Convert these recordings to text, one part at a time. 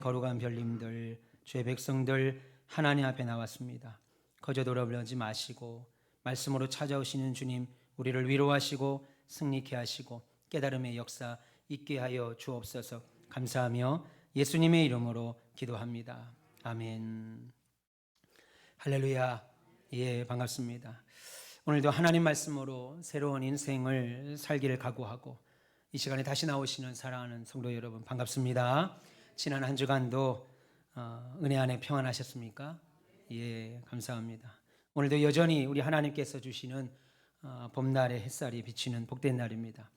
거룩한 별님들, 주의 백성들 하나님 앞에 나왔습니다. 거저 돌아보지 마시고 말씀으로 찾아오시는 주님, 우리를 위로하시고 승리케 하시고 깨달음의 역사 있게 하여 주옵소서. 감사하며 예수님의 이름으로 기도합니다. 아멘. 할렐루야. 예, 반갑습니다. 오늘도 하나님 말씀으로 새로운 인생을 살기를 각오하고 이 시간에 다시 나오시는 사랑하는 성도 여러분, 반갑습니다. 지난 한 주간도 은혜 안에 평안하셨습니까? 예, 감사합니다. 오늘도 여전히 우리 하나님께서 주시는 봄날의 햇살이 비치는 복된 날입니다.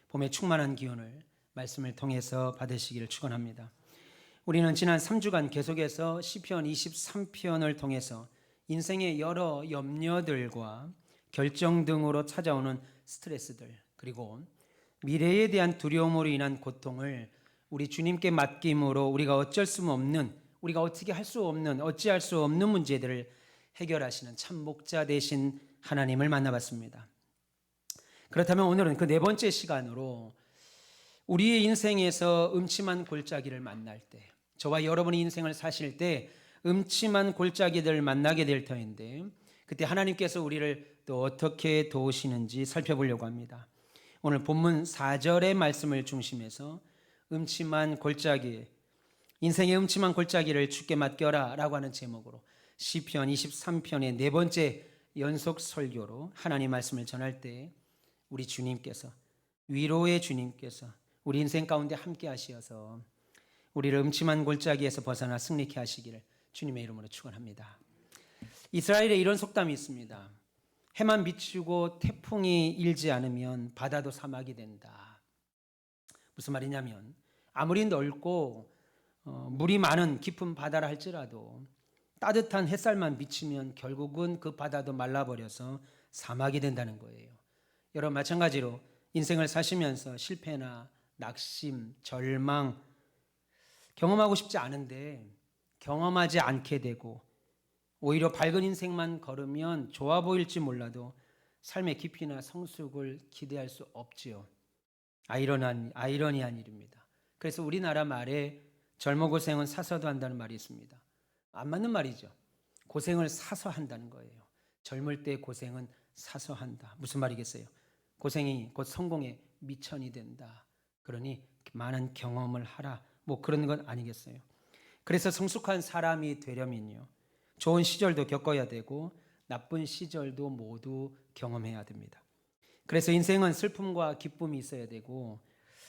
봄의 충만한 기운을 말씀을 통해서 받으시기를 축원합니다. 우리는 지난 3주간 계속해서 시편 23편을 통해서 인생의 여러 염려들과 결정 등으로 찾아오는 스트레스들, 그리고 미래에 대한 두려움으로 인한 고통을 우리 주님께 맡김으로 우리가 어쩔 수 없는, 우리가 어떻게 할 수 없는, 어찌할 수 없는 문제들을 해결하시는 참 목자 되신 하나님을 만나봤습니다. 그렇다면 오늘은 그 네 번째 시간으로 우리의 인생에서 음침한 골짜기를 만날 때, 저와 여러분의 인생을 사실 때 음침한 골짜기들을 만나게 될 터인데, 그때 하나님께서 우리를 또 어떻게 도우시는지 살펴보려고 합니다. 오늘 본문 4절의 말씀을 중심해서 음침한 골짜기, 인생의 음침한 골짜기를 주께 맡겨라 라고 하는 제목으로 시편 23편의 네 번째 연속 설교로 하나님 말씀을 전할 때 우리 주님께서, 위로의 주님께서 우리 인생 가운데 함께 하시어서 우리를 음침한 골짜기에서 벗어나 승리케 하시기를 주님의 이름으로 축원합니다. 이스라엘에 이런 속담이 있습니다. 해만 비추고 태풍이 일지 않으면 바다도 사막이 된다. 무슨 말이냐면 아무리 넓고 물이 많은 깊은 바다라 할지라도 따뜻한 햇살만 비치면 결국은 그 바다도 말라버려서 사막이 된다는 거예요. 여러분, 마찬가지로 인생을 사시면서 실패나 낙심, 절망 경험하고 싶지 않은데 경험하지 않게 되고 오히려 밝은 인생만 걸으면 좋아 보일지 몰라도 삶의 깊이나 성숙을 기대할 수 없지요. 아이러니한 일입니다. 그래서 우리나라 말에 젊어 고생은 사서도 한다는 말이 있습니다. 안 맞는 말이죠. 고생을 사서 한다는 거예요. 젊을 때 고생은 사서 한다. 무슨 말이겠어요? 고생이 곧 성공의 미천이 된다. 그러니 많은 경험을 하라. 뭐 그런 건 아니겠어요. 그래서 성숙한 사람이 되려면요, 좋은 시절도 겪어야 되고 나쁜 시절도 모두 경험해야 됩니다. 그래서 인생은 슬픔과 기쁨이 있어야 되고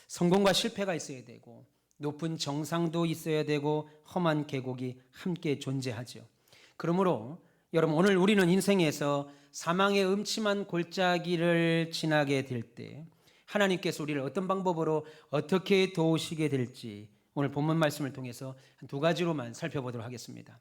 성공과 실패가 있어야 되고 높은 정상도 있어야 되고 험한 계곡이 함께 존재하죠. 그러므로 여러분, 오늘 우리는 인생에서 사망의 음침한 골짜기를 지나게 될 때 하나님께서 우리를 어떤 방법으로 어떻게 도우시게 될지 오늘 본문 말씀을 통해서 두 가지로만 살펴보도록 하겠습니다.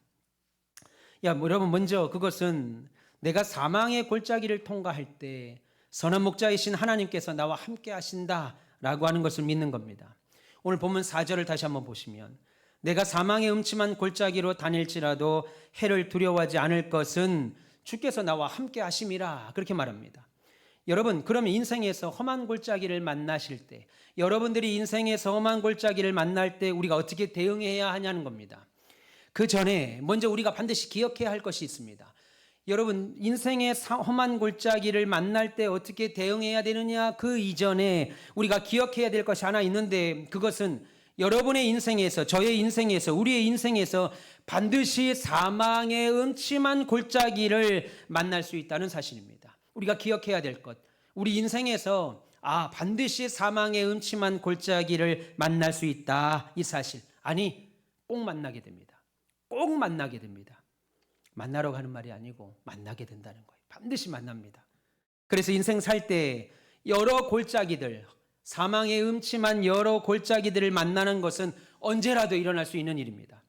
여러분, 먼저 그것은 내가 사망의 골짜기를 통과할 때 선한 목자이신 하나님께서 나와 함께 하신다라고 하는 것을 믿는 겁니다. 오늘 본문 4절을 다시 한번 보시면 내가 사망의 음침한 골짜기로 다닐지라도 해를 두려워하지 않을 것은 주께서 나와 함께 하심이라, 그렇게 말합니다. 여러분, 그러면 인생에서 험한 골짜기를 만나실 때, 여러분들이 인생에서 험한 골짜기를 만날 때 우리가 어떻게 대응해야 하냐는 겁니다. 그 전에 먼저 우리가 반드시 기억해야 할 것이 있습니다. 여러분, 인생의 험한 골짜기를 만날 때 어떻게 대응해야 되느냐, 그 이전에 우리가 기억해야 될 것이 하나 있는데, 그것은 여러분의 인생에서, 저의 인생에서, 우리의 인생에서 반드시 사망의 음침한 골짜기를 만날 수 있다는 사실입니다. 우리가 기억해야 될 것, 우리 인생에서 반드시 사망의 음침한 골짜기를 만날 수 있다, 이 사실. 아니, 꼭 만나게 됩니다. 꼭 만나게 됩니다. 만나러 가는 말이 아니고 만나게 된다는 거예요. 반드시 만납니다. 그래서 인생 살 때 여러 골짜기들, 사망의 음침한 여러 골짜기들을 만나는 것은 언제라도 일어날 수 있는 일입니다.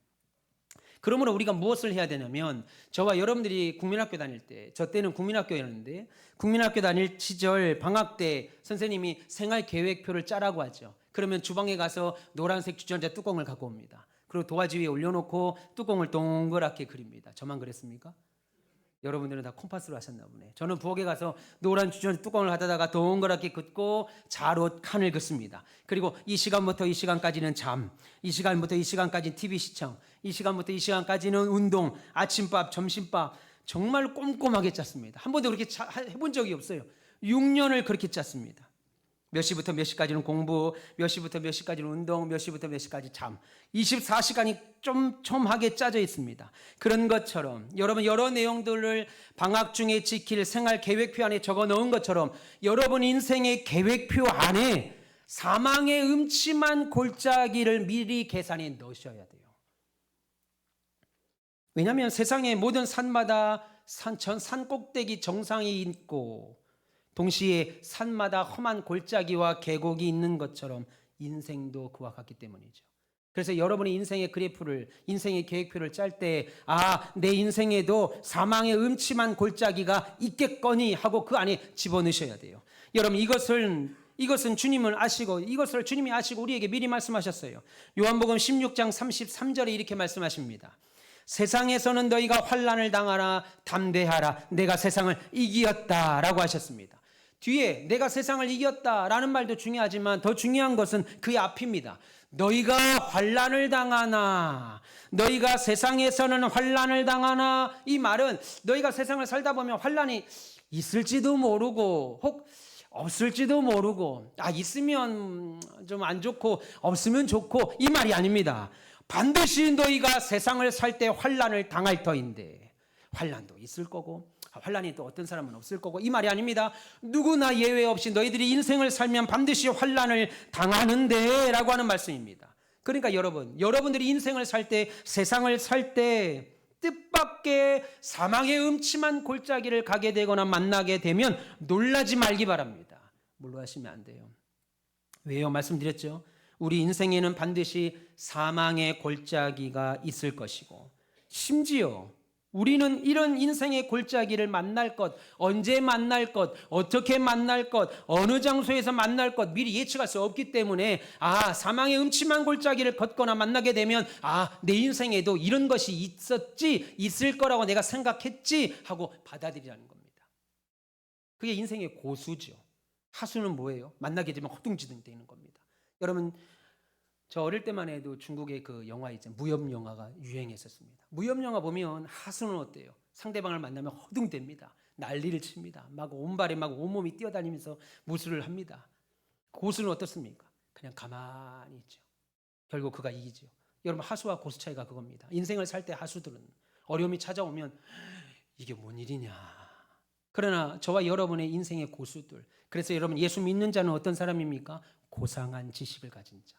그러므로 우리가 무엇을 해야 되냐면, 저와 여러분들이 국민학교 다닐 때, 저 때는 국민학교였는데 국민학교 다닐 시절 방학 때 선생님이 생활계획표를 짜라고 하죠. 그러면 주방에 가서 노란색 주전자 뚜껑을 갖고 옵니다. 그리고 도화지 위에 올려놓고 뚜껑을 동그랗게 그립니다. 저만 그랬습니까? 여러분들은 다 콤파스로 하셨나 보네. 저는 부엌에 가서 노란 주전 뚜껑을 하다가 동그랗게 긋고 자로 칸을 긋습니다. 그리고 이 시간부터 이 시간까지는 잠, 이 시간부터 이 시간까지는 TV 시청, 이 시간부터 이 시간까지는 운동, 아침밥, 점심밥, 정말 꼼꼼하게 짰습니다. 한 번도 그렇게 해본 적이 없어요. 6년을 그렇게 짰습니다. 몇 시부터 몇 시까지는 공부, 몇 시부터 몇 시까지는 운동, 몇 시부터 몇 시까지 잠. 24시간이 촘촘하게 짜져 있습니다. 그런 것처럼 여러분 여러 내용들을 방학 중에 지킬 생활 계획표 안에 적어 넣은 것처럼 여러분 인생의 계획표 안에 사망의 음침한 골짜기를 미리 계산해 넣으셔야 돼요. 왜냐하면 세상의 모든 산마다 산 꼭대기 정상이 있고 동시에 산마다 험한 골짜기와 계곡이 있는 것처럼 인생도 그와 같기 때문이죠. 그래서 여러분의 인생의 그래프를, 인생의 계획표를 짤 때 내 인생에도 사망의 음침한 골짜기가 있겠거니 하고 그 안에 집어넣으셔야 돼요. 여러분 이것은 주님을 아시고 이것을 주님이 아시고 우리에게 미리 말씀하셨어요. 요한복음 16장 33절에 이렇게 말씀하십니다. 세상에서는 너희가 환난을 당하나 담대하라 내가 세상을 이기었다라고 하셨습니다. 뒤에 내가 세상을 이겼다라는 말도 중요하지만 더 중요한 것은 그 앞입니다. 너희가 환난을 당하나 너희가 세상에서는 환난을 당하나 이 말은 너희가 세상을 살다 보면 환난이 있을지도 모르고 혹 없을지도 모르고 있으면 좀 안 좋고 없으면 좋고 이 말이 아닙니다. 반드시 너희가 세상을 살 때 환난을 당할 터인데 환난도 있을 거고 환난이 또 어떤 사람은 없을 거고 이 말이 아닙니다. 누구나 예외 없이 너희들이 인생을 살면 반드시 환난을 당하는데 라고 하는 말씀입니다. 그러니까 여러분들이 인생을 살 때 세상을 살 때 뜻밖의 사망의 음침한 골짜기를 가게 되거나 만나게 되면 놀라지 말기 바랍니다. 놀라시면 안 돼요. 왜요? 말씀드렸죠. 우리 인생에는 반드시 사망의 골짜기가 있을 것이고 심지어 우리는 이런 인생의 골짜기를 만날 것, 언제 만날 것, 어떻게 만날 것, 어느 장소에서 만날 것 미리 예측할 수 없기 때문에 사망의 음침한 골짜기를 걷거나 만나게 되면 내 인생에도 이런 것이 있을 거라고 내가 생각했지 하고 받아들이라는 겁니다. 그게 인생의 고수죠. 하수는 뭐예요? 만나게 되면 허둥지둥 되는 겁니다. 여러분 저 어릴 때만 해도 중국의 그 영화 있잖아요. 무협 영화가 유행했었습니다. 무협 영화 보면 하수는 어때요? 상대방을 만나면 허둥댑니다. 난리를 칩니다. 막 온발에 막 온몸이 뛰어다니면서 무술을 합니다. 고수는 어떻습니까? 그냥 가만히 있죠. 결국 그가 이기죠. 여러분 하수와 고수 차이가 그겁니다. 인생을 살 때 하수들은 어려움이 찾아오면 이게 뭔 일이냐. 그러나 저와 여러분의 인생의 고수들, 그래서 여러분 예수 믿는 자는 어떤 사람입니까? 고상한 지식을 가진 자.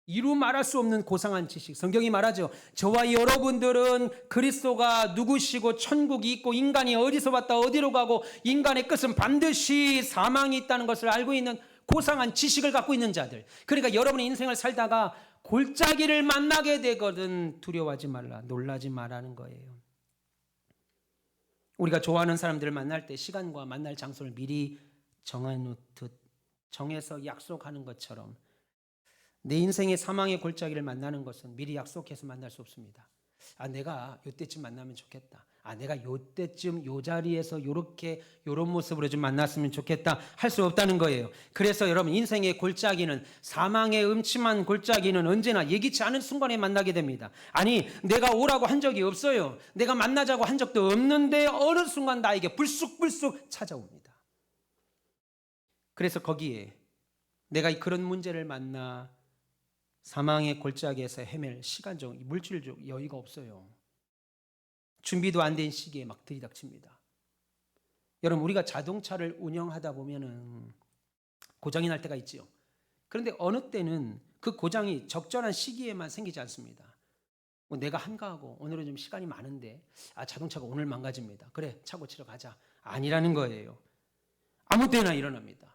이루 말할 수 없는 고상한 지식. 성경이 말하죠. 저와 여러분들은 그리스도가 누구시고 천국이 있고 인간이 어디서 왔다 어디로 가고 인간의 끝은 반드시 사망이 있다는 것을 알고 있는 고상한 지식을 갖고 있는 자들. 그러니까 여러분의 인생을 살다가 골짜기를 만나게 되거든 두려워하지 말라, 놀라지 말라는 거예요. 우리가 좋아하는 사람들을 만날 때 시간과 만날 장소를 미리 정해서 약속하는 것처럼 내 인생의 사망의 골짜기를 만나는 것은 미리 약속해서 만날 수 없습니다. 내가 요때쯤 만나면 좋겠다. 내가 요때쯤 요 자리에서 요런 모습으로 좀 만났으면 좋겠다 할 수 없다는 거예요. 그래서 여러분 인생의 골짜기는 사망의 음침한 골짜기는 언제나 예기치 않은 순간에 만나게 됩니다. 내가 오라고 한 적이 없어요. 내가 만나자고 한 적도 없는데 어느 순간 나에게 불쑥불쑥 찾아옵니다. 그래서 거기에 내가 그런 문제를 만나 사망의 골짜기에서 헤맬 시간적, 물질적 여유가 없어요. 준비도 안 된 시기에 막 들이닥칩니다. 여러분 우리가 자동차를 운영하다 보면은 고장이 날 때가 있지요. 그런데 어느 때는 그 고장이 적절한 시기에만 생기지 않습니다. 내가 한가하고 오늘은 좀 시간이 많은데 자동차가 오늘 망가집니다. 그래 차 고치러 가자. 아니라는 거예요. 아무 때나 일어납니다.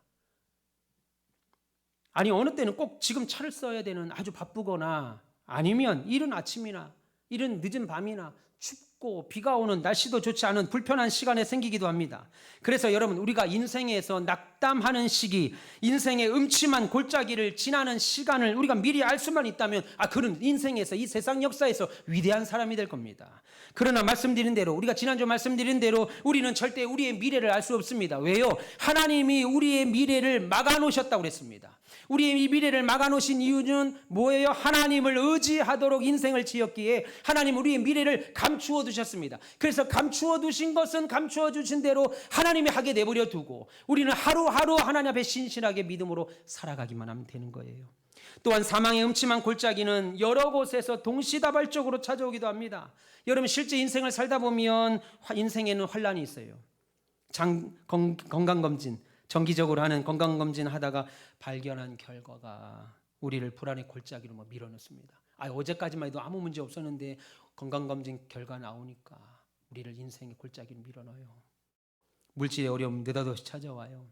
어느 때는 꼭 지금 차를 써야 되는 아주 바쁘거나 아니면 이른 아침이나 이른 늦은 밤이나 춥고 비가 오는 날씨도 좋지 않은 불편한 시간에 생기기도 합니다. 그래서 여러분, 우리가 인생에서 낙담하는 시기, 인생의 음침한 골짜기를 지나는 시간을 우리가 미리 알 수만 있다면 그는 인생에서, 이 세상 역사에서 위대한 사람이 될 겁니다. 그러나 말씀드린 대로, 우리가 지난주 말씀드린 대로 우리는 절대 우리의 미래를 알 수 없습니다. 왜요? 하나님이 우리의 미래를 막아놓으셨다고 그랬습니다. 우리의 미래를 막아놓으신 이유는 뭐예요? 하나님을 의지하도록 인생을 지었기에 하나님 우리의 미래를 감추어 두셨습니다. 그래서 감추어 두신 것은 감추어 주신 대로 하나님이 하게 내버려 두고 우리는 하루하루 하나님 앞에 신실하게 믿음으로 살아가기만 하면 되는 거예요. 또한 사망의 음침한 골짜기는 여러 곳에서 동시다발적으로 찾아오기도 합니다. 여러분, 실제 인생을 살다 보면 인생에는 환란이 있어요. 건강검진, 정기적으로 하는 건강검진 하다가 발견한 결과가 우리를 불안의 골짜기로 밀어넣습니다. 어제까지만 해도 아무 문제 없었는데 건강검진 결과 나오니까 우리를 인생의 골짜기로 밀어넣어요. 물질의 어려움 느닷없이 찾아와요.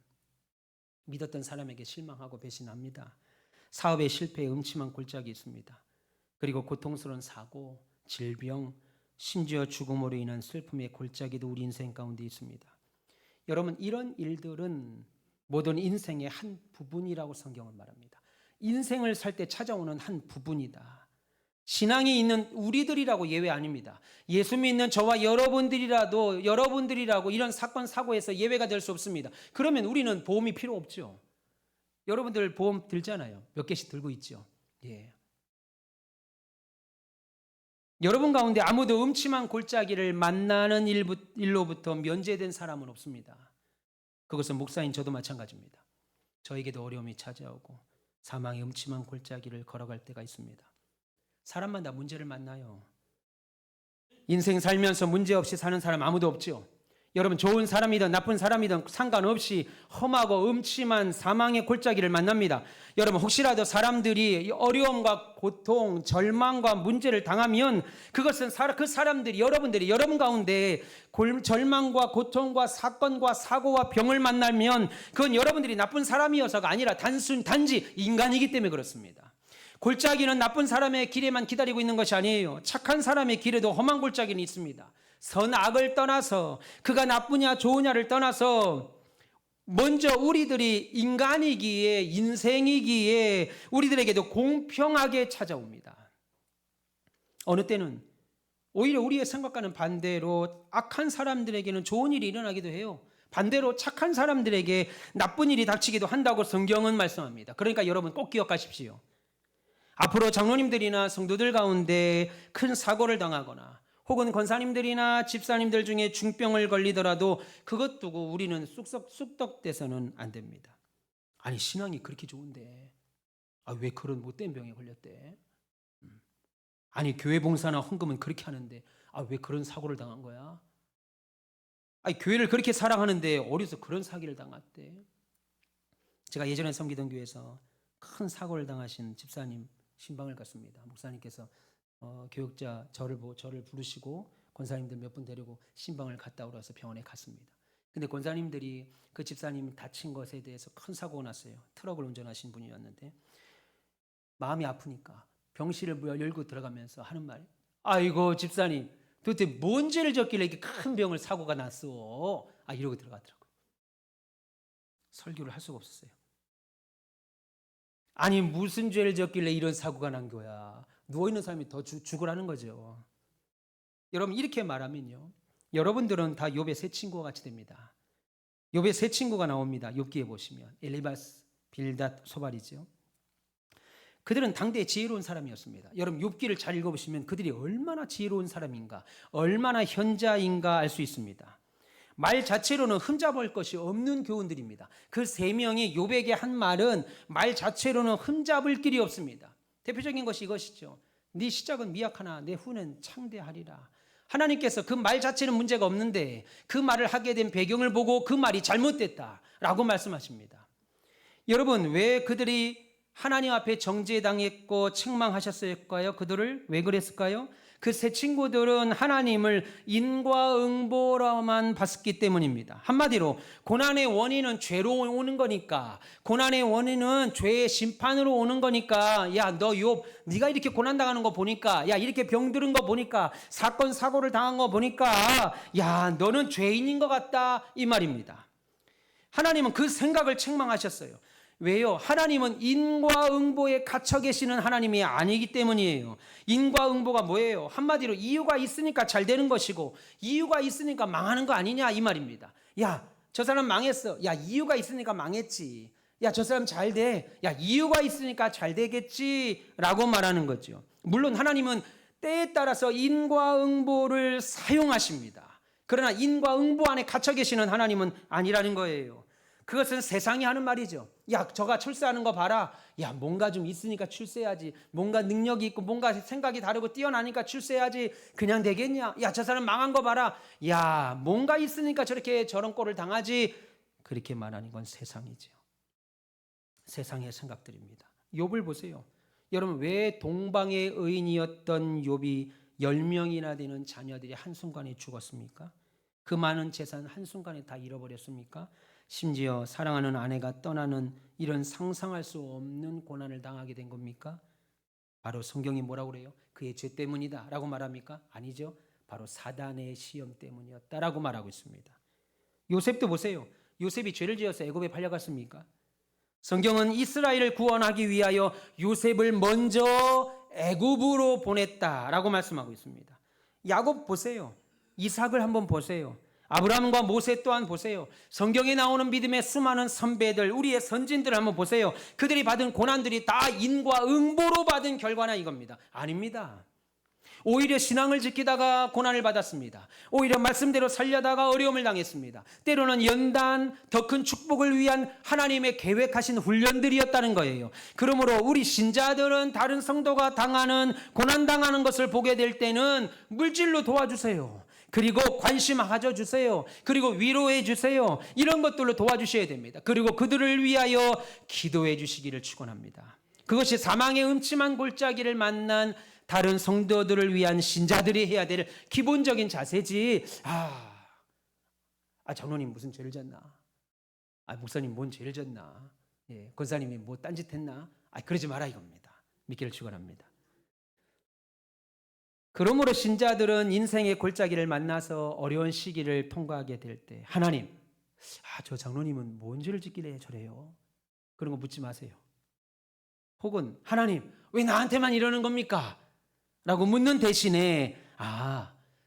믿었던 사람에게 실망하고 배신합니다. 사업의 실패에 음침한 골짜기 있습니다. 그리고 고통스러운 사고, 질병, 심지어 죽음으로 인한 슬픔의 골짜기도 우리 인생 가운데 있습니다. 여러분, 이런 일들은 모든 인생의 한 부분이라고 성경은 말합니다. 인생을 살 때 찾아오는 한 부분이다. 신앙이 있는 우리들이라고 예외 아닙니다. 예수 믿는 저와 여러분들이라고 이런 사건 사고에서 예외가 될 수 없습니다. 그러면 우리는 보험이 필요 없죠. 여러분들 보험 들잖아요. 몇 개씩 들고 있죠. 예. 여러분 가운데 아무도 음침한 골짜기를 만나는 일로부터 면제된 사람은 없습니다. 그것은 목사인 저도 마찬가지입니다. 저에게도 어려움이 찾아오고 사망의 음침한 골짜기를 걸어갈 때가 있습니다. 사람마다 문제를 만나요. 인생 살면서 문제없이 사는 사람 아무도 없죠. 여러분, 좋은 사람이든 나쁜 사람이든 상관없이 험하고 음침한 사망의 골짜기를 만납니다. 여러분, 혹시라도 사람들이 어려움과 고통, 절망과 문제를 당하면 그것은 그 사람들이 여러분 가운데 절망과 고통과 사건과 사고와 병을 만나면 그건 여러분들이 나쁜 사람이어서가 아니라 단지 인간이기 때문에 그렇습니다. 골짜기는 나쁜 사람의 길에만 기다리고 있는 것이 아니에요. 착한 사람의 길에도 험한 골짜기는 있습니다. 선악을 떠나서, 그가 나쁘냐 좋으냐를 떠나서 먼저 우리들이 인간이기에, 인생이기에 우리들에게도 공평하게 찾아옵니다. 어느 때는 오히려 우리의 생각과는 반대로 악한 사람들에게는 좋은 일이 일어나기도 해요. 반대로 착한 사람들에게 나쁜 일이 닥치기도 한다고 성경은 말씀합니다. 그러니까 여러분 꼭 기억하십시오. 앞으로 장로님들이나 성도들 가운데 큰 사고를 당하거나 혹은 권사님들이나 집사님들 중에 중병을 걸리더라도 그것 두고 우리는 쑥덕대서는 안 됩니다. 아니, 신앙이 그렇게 좋은데 왜 그런 못된 병에 걸렸대? 아니, 교회 봉사나 헌금은 그렇게 하는데 왜 그런 사고를 당한 거야? 아니, 교회를 그렇게 사랑하는데 어디서 그런 사기를 당했대? 제가 예전에 섬기던 교회에서 큰 사고를 당하신 집사님 신방을 갔습니다. 목사님께서 교육자 저를 부르시고 권사님들 몇 분 데리고 신방을 갔다 오라서 병원에 갔습니다. 근데 권사님들이 그 집사님 다친 것에 대해서 큰 사고가 났어요. 트럭을 운전하신 분이었는데 마음이 아프니까 병실을 열고 들어가면서 하는 말이, 아이고 집사님 도대체 뭔 죄를 졌길래 이렇게 큰 병을 사고가 났어? 이러고 들어가더라고요. 설교를 할 수가 없었어요. 아니, 무슨 죄를 졌길래 이런 사고가 난 거야? 누워있는 사람이 더 죽으라는 거죠. 여러분, 이렇게 말하면요, 여러분들은 다 욥의 세 친구와 같이 됩니다. 욥의 세 친구가 나옵니다. 욥기에 보시면 엘리바스, 빌닷, 소발이죠. 그들은 당대에 지혜로운 사람이었습니다. 여러분, 욥기를 잘 읽어보시면 그들이 얼마나 지혜로운 사람인가, 얼마나 현자인가 알 수 있습니다. 말 자체로는 흠잡을 것이 없는 교훈들입니다. 그 세 명이 욥에게 한 말은 말 자체로는 흠잡을 길이 없습니다. 대표적인 것이 이것이죠. 네 시작은 미약하나 내 후는 창대하리라. 하나님께서 그 말 자체는 문제가 없는데 그 말을 하게 된 배경을 보고 그 말이 잘못됐다라고 말씀하십니다. 여러분, 왜 그들이 하나님 앞에 정죄당했고 책망하셨을까요? 그들을 왜 그랬을까요? 그 세 친구들은 하나님을 인과응보로만 봤기 때문입니다. 한마디로 고난의 원인은 죄로 오는 거니까, 고난의 원인은 죄의 심판으로 오는 거니까, 야, 너 욥, 네가 이렇게 고난당하는 거 보니까, 야, 이렇게 병들은 거 보니까, 사건 사고를 당한 거 보니까, 야, 너는 죄인인 것 같다, 이 말입니다. 하나님은 그 생각을 책망하셨어요. 왜요? 하나님은 인과응보에 갇혀 계시는 하나님이 아니기 때문이에요. 인과응보가 뭐예요? 한마디로 이유가 있으니까 잘 되는 것이고 이유가 있으니까 망하는 거 아니냐 이 말입니다. 야, 저 사람 망했어. 야, 이유가 있으니까 망했지. 야, 저 사람 잘 돼. 야, 이유가 있으니까 잘 되겠지 라고 말하는 거죠. 물론 하나님은 때에 따라서 인과응보를 사용하십니다. 그러나 인과응보 안에 갇혀 계시는 하나님은 아니라는 거예요. 그것은 세상이 하는 말이죠. 야, 저가 출세하는 거 봐라. 야, 뭔가 좀 있으니까 출세해야지. 뭔가 능력이 있고 뭔가 생각이 다르고 뛰어나니까 출세해야지. 그냥 되겠냐? 야, 저 사람 망한 거 봐라. 야, 뭔가 있으니까 저렇게 저런 꼴을 당하지. 그렇게 말하는 건 세상이죠. 세상의 생각들입니다. 욥을 보세요. 여러분, 왜 동방의 의인이었던 욥이 10명이나 되는 자녀들이 한순간에 죽었습니까? 그 많은 재산 한순간에 다 잃어버렸습니까? 심지어 사랑하는 아내가 떠나는 이런 상상할 수 없는 고난을 당하게 된 겁니까? 바로 성경이 뭐라고 그래요? 그의 죄 때문이다 라고 말합니까? 아니죠. 바로 사단의 시험 때문이었다라고 말하고 있습니다. 요셉도 보세요. 요셉이 죄를 지어서 애굽에 팔려갔습니까? 성경은 이스라엘을 구원하기 위하여 요셉을 먼저 애굽으로 보냈다라고 말씀하고 있습니다. 야곱 보세요. 이삭을 한번 보세요. 아브라함과 모세 또한 보세요. 성경에 나오는 믿음의 수많은 선배들, 우리의 선진들을 한번 보세요. 그들이 받은 고난들이 다 인과응보로 받은 결과나 이겁니다. 아닙니다. 오히려 신앙을 지키다가 고난을 받았습니다. 오히려 말씀대로 살려다가 어려움을 당했습니다. 때로는 연단, 더 큰 축복을 위한 하나님의 계획하신 훈련들이었다는 거예요. 그러므로 우리 신자들은 다른 성도가 당하는, 고난당하는 것을 보게 될 때는 물질로 도와주세요. 그리고 관심 가져주세요. 그리고 위로해 주세요. 이런 것들로 도와주셔야 됩니다. 그리고 그들을 위하여 기도해 주시기를 축원합니다. 그것이 사망의 음침한 골짜기를 만난 다른 성도들을 위한 신자들이 해야 될 기본적인 자세지. 장로님 무슨 죄를 졌나? 목사님 뭔 죄를 졌나? 권사님이 뭐 딴짓했나? 그러지 마라 이겁니다. 믿기를 축원합니다. 그러므로 신자들은 인생의 골짜기를 만나서 어려운 시기를 통과하게 될 때 하나님, 저 장로님은 뭔 죄를 짓길래 저래요? 그런 거 묻지 마세요. 혹은 하나님, 왜 나한테만 이러는 겁니까? 라고 묻는 대신에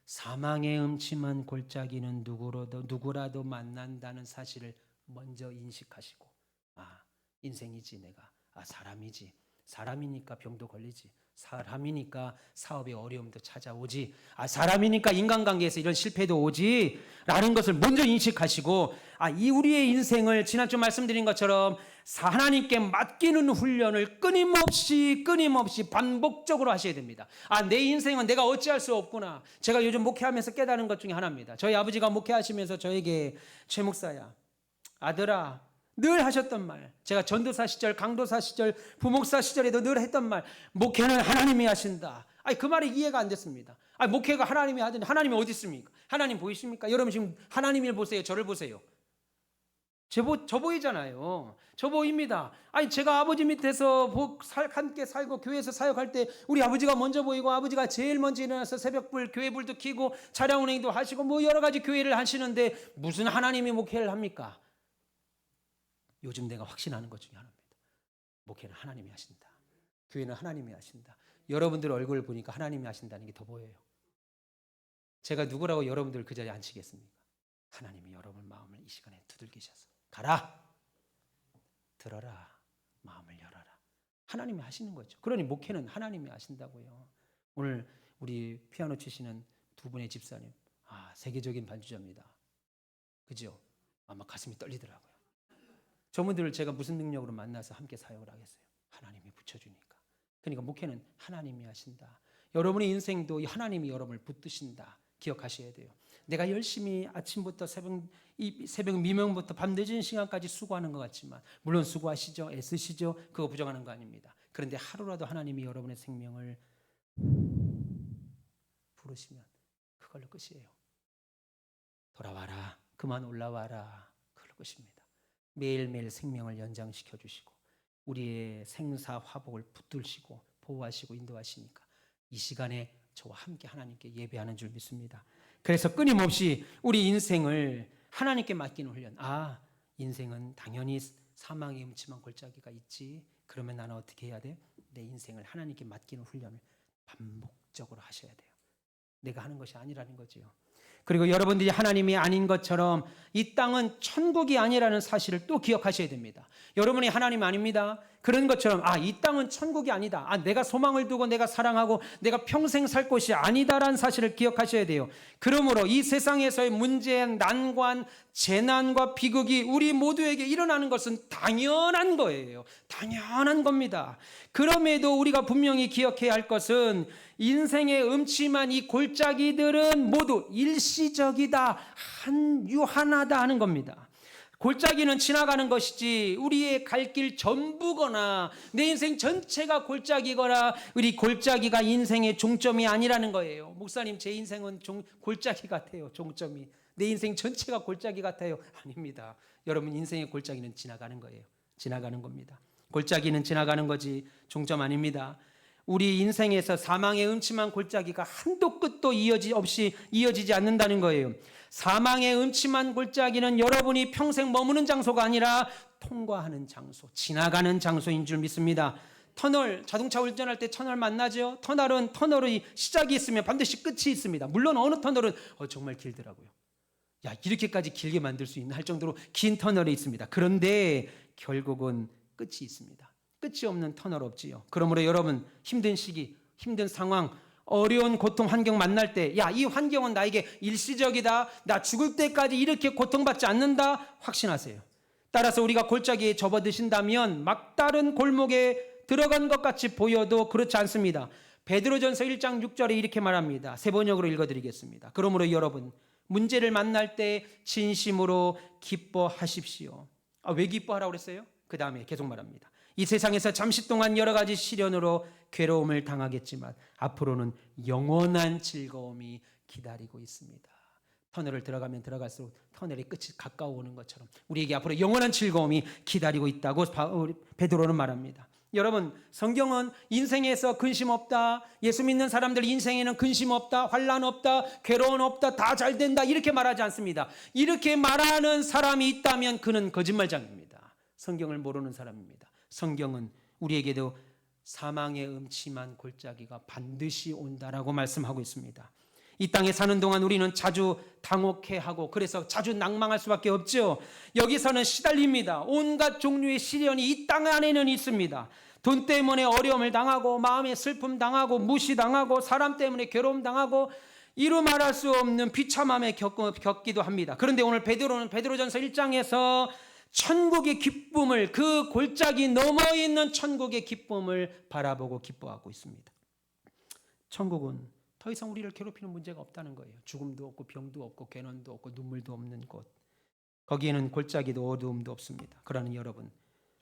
사망의 음침한 골짜기는 누구라도 만난다는 사실을 먼저 인식하시고 인생이지 내가 사람이지 사람이니까 병도 걸리지 사람이니까 사업의 어려움도 찾아오지 사람이니까 인간관계에서 이런 실패도 오지 라는 것을 먼저 인식하시고 이 우리의 인생을 지난주 말씀드린 것처럼 하나님께 맡기는 훈련을 끊임없이 반복적으로 하셔야 됩니다. 내 인생은 내가 어찌할 수 없구나. 제가 요즘 목회하면서 깨달은 것 중에 하나입니다. 저희 아버지가 목회하시면서 저에게 최 목사야, 아들아, 늘 하셨던 말, 제가 전도사 시절, 강도사 시절, 부목사 시절에도 늘 했던 말, 목회는 하나님이 하신다. 그 말이 이해가 안 됐습니다. 목회가 하나님이 하더니 하나님이 어디 있습니까? 하나님 보이십니까? 여러분 지금 하나님을 보세요. 저를 보세요. 저 보이잖아요. 저 보입니다. 제가 아버지 밑에서 함께 살고 교회에서 사역할 때 우리 아버지가 먼저 보이고 아버지가 제일 먼저 일어나서 새벽불, 교회불도 켜고 차량 운행도 하시고 여러 가지 교회를 하시는데 무슨 하나님이 목회를 합니까? 요즘 내가 확신하는 것 중에 하나입니다. 목회는 하나님이 하신다. 교회는 하나님이 하신다. 여러분들 얼굴을 보니까 하나님이 하신다는 게 더 보여요. 제가 누구라고 여러분들 그 자리에 앉히겠습니까? 하나님이 여러분 마음을 이 시간에 두들기셔서 가라, 들어라, 마음을 열어라. 하나님이 하시는 거죠. 그러니 목회는 하나님이 하신다고요. 오늘 우리 피아노 치시는 두 분의 집사님, 세계적인 반주자입니다. 그죠? 아마 가슴이 떨리더라고요. 저분들을 제가 무슨 능력으로 만나서 함께 사역을 하겠어요? 하나님이 붙여주니까. 그러니까 목회는 하나님이 하신다. 여러분의 인생도 하나님이 여러분을 붙드신다. 기억하셔야 돼요. 내가 열심히 아침부터 새벽 미명부터 밤 늦은 시간까지 수고하는 것 같지만 물론 수고하시죠. 애쓰시죠. 그거 부정하는 거 아닙니다. 그런데 하루라도 하나님이 여러분의 생명을 붙드신다. 그것이 목회입니다. 목회는 하나님이 하신다. 여러분의 인생도 하나님이 여러분을 붙드신다. 기억하셔야 돼요. 내가 열심히 아침부터 새벽 미명부터 밤 늦은 시간까지 수고하는 것 같지만 물론 수고하시죠. 애쓰시죠. 그거 부정하는 거 아닙니다. 그런데 하루라도 하나님이 여러분의 생명을 부르시면 그걸로 끝이에요. 돌아와라, 그만 올라와라, 그걸로 끝입니다. 매일매일 생명을 연장시켜 주시고 우리의 생사 화복을 붙들시고 보호하시고 인도하시니까 이 시간에 저와 함께 하나님께 예배하는 줄 믿습니다. 그래서 끊임없이 우리 인생을 하나님께 맡기는 훈련. 인생은 당연히 사망의 음침한 골짜기가 있지. 그러면 나는 어떻게 해야 돼? 내 인생을 하나님께 맡기는 훈련을 반복적으로 하셔야 돼요. 내가 하는 것이 아니라는 거지요. 그리고 여러분들이 하나님이 아닌 것처럼 이 땅은 천국이 아니라는 사실을 또 기억하셔야 됩니다. 여러분이 하나님 아닙니다. 그런 것처럼 이 땅은 천국이 아니다. 내가 소망을 두고 내가 사랑하고 내가 평생 살 곳이 아니다라는 사실을 기억하셔야 돼요. 그러므로 이 세상에서의 문제, 난관, 재난과 비극이 우리 모두에게 일어나는 것은 당연한 거예요. 당연한 겁니다. 그럼에도 우리가 분명히 기억해야 할 것은 인생의 음침한 이 골짜기들은 모두 일시적이다, 유한하다 하는 겁니다. 골짜기는 지나가는 것이지 우리의 갈 길 전부거나 내 인생 전체가 골짜기거나 우리 골짜기가 인생의 종점이 아니라는 거예요. 목사님, 제 인생은 골짜기 같아요. 종점이 내 인생 전체가 골짜기 같아요. 아닙니다. 여러분, 인생의 골짜기는 지나가는 거예요. 지나가는 겁니다. 골짜기는 지나가는 거지 종점 아닙니다. 우리 인생에서 사망의 음침한 골짜기가 한도 끝도 없이 이어지지 않는다는 거예요. 사망의 음침한 골짜기는 여러분이 평생 머무는 장소가 아니라 통과하는 장소, 지나가는 장소인 줄 믿습니다. 터널, 자동차 운전할 때 터널 만나죠? 터널이 시작이 있으면 반드시 끝이 있습니다. 물론 어느 터널은 정말 길더라고요. 이렇게까지 길게 만들 수 있나 할 정도로 긴 터널이 있습니다. 그런데 결국은 끝이 있습니다. 끝이 없는 터널 없지요. 그러므로 여러분, 힘든 시기, 힘든 상황, 어려운 고통 환경 만날 때 이 환경은 나에게 일시적이다, 나 죽을 때까지 이렇게 고통받지 않는다 확신하세요. 따라서 우리가 골짜기에 접어드신다면 막다른 골목에 들어간 것 같이 보여도 그렇지 않습니다. 베드로전서 1장 6절에 이렇게 말합니다. 세 번역으로 읽어드리겠습니다. 그러므로 여러분, 문제를 만날 때 진심으로 기뻐하십시오. 왜 기뻐하라고 그랬어요? 그 다음에 계속 말합니다. 이 세상에서 잠시 동안 여러 가지 시련으로 괴로움을 당하겠지만 앞으로는 영원한 즐거움이 기다리고 있습니다. 터널을 들어가면 들어갈수록 터널의 끝이 가까워오는 것처럼 우리에게 앞으로 영원한 즐거움이 기다리고 있다고 베드로는 말합니다. 여러분, 성경은 인생에서 근심 없다, 예수 믿는 사람들 인생에는 근심 없다, 환난 없다, 괴로움 없다, 다 잘 된다 이렇게 말하지 않습니다. 이렇게 말하는 사람이 있다면 그는 거짓말장입니다. 성경을 모르는 사람입니다. 성경은 우리에게도 사망의 음침한 골짜기가 반드시 온다라고 말씀하고 있습니다. 이 땅에 사는 동안 우리는 자주 당혹해하고 그래서 자주 낭망할 수밖에 없죠. 여기서는 시달립니다. 온갖 종류의 시련이 이 땅 안에는 있습니다. 돈 때문에 어려움을 당하고 마음에 슬픔 당하고 무시당하고 사람 때문에 괴로움 당하고 이루 말할 수 없는 비참함에 겪기도 합니다. 그런데 오늘 베드로는 베드로전서 1장에서 천국의 기쁨을, 그 골짜기 넘어 있는 천국의 기쁨을 바라보고 기뻐하고 있습니다. 천국은 더 이상 우리를 괴롭히는 문제가 없다는 거예요. 죽음도 없고 병도 없고 괴난도 없고 눈물도 없는 곳. 거기에는 골짜기도 어두움도 없습니다. 그러는 여러분,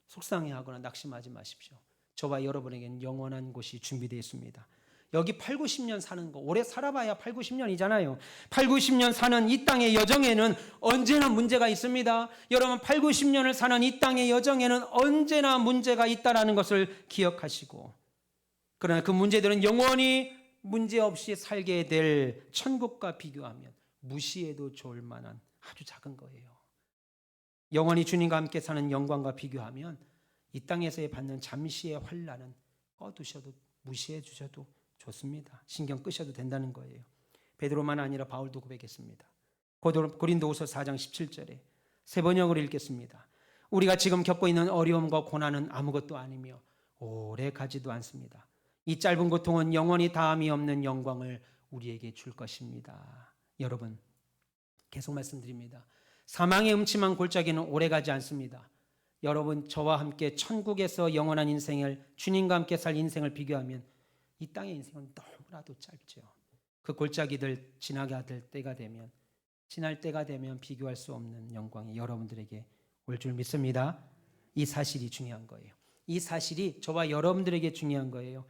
속상해하거나 낙심하지 마십시오. 저와 여러분에게는 영원한 곳이 준비되어 있습니다. 여기 8, 90년 사는 거, 오래 살아봐야 8, 90년이잖아요. 8, 90년 사는 이 땅의 여정에는 언제나 문제가 있습니다. 여러분, 8, 90년을 사는 이 땅의 여정에는 언제나 문제가 있다는 것을 기억하시고, 그러나 그 문제들은 영원히 문제없이 살게 될 천국과 비교하면 무시해도 좋을 만한 아주 작은 거예요. 영원히 주님과 함께 사는 영광과 비교하면 이 땅에서의 받는 잠시의 환난은 꺼두셔도 무시해 주셔도 좋습니다. 신경 끄셔도 된다는 거예요. 베드로만 아니라 바울도 고백했습니다. 고린도후서 4장 17절에 세 번역으로 읽겠습니다. 우리가 지금 겪고 있는 어려움과 고난은 아무것도 아니며 오래 가지도 않습니다. 이 짧은 고통은 영원히 다함이 없는 영광을 우리에게 줄 것입니다. 여러분, 계속 말씀드립니다. 사망의 음침한 골짜기는 오래 가지 않습니다. 여러분, 저와 함께 천국에서 영원한 인생을, 주님과 함께 살 인생을 비교하면 이 땅의 인생은 너무나도 짧죠. 그 골짜기들 지날 때가 되면 비교할 수 없는 영광이 여러분들에게 올 줄 믿습니다. 이 사실이 중요한 거예요. 이 사실이 저와 여러분들에게 중요한 거예요.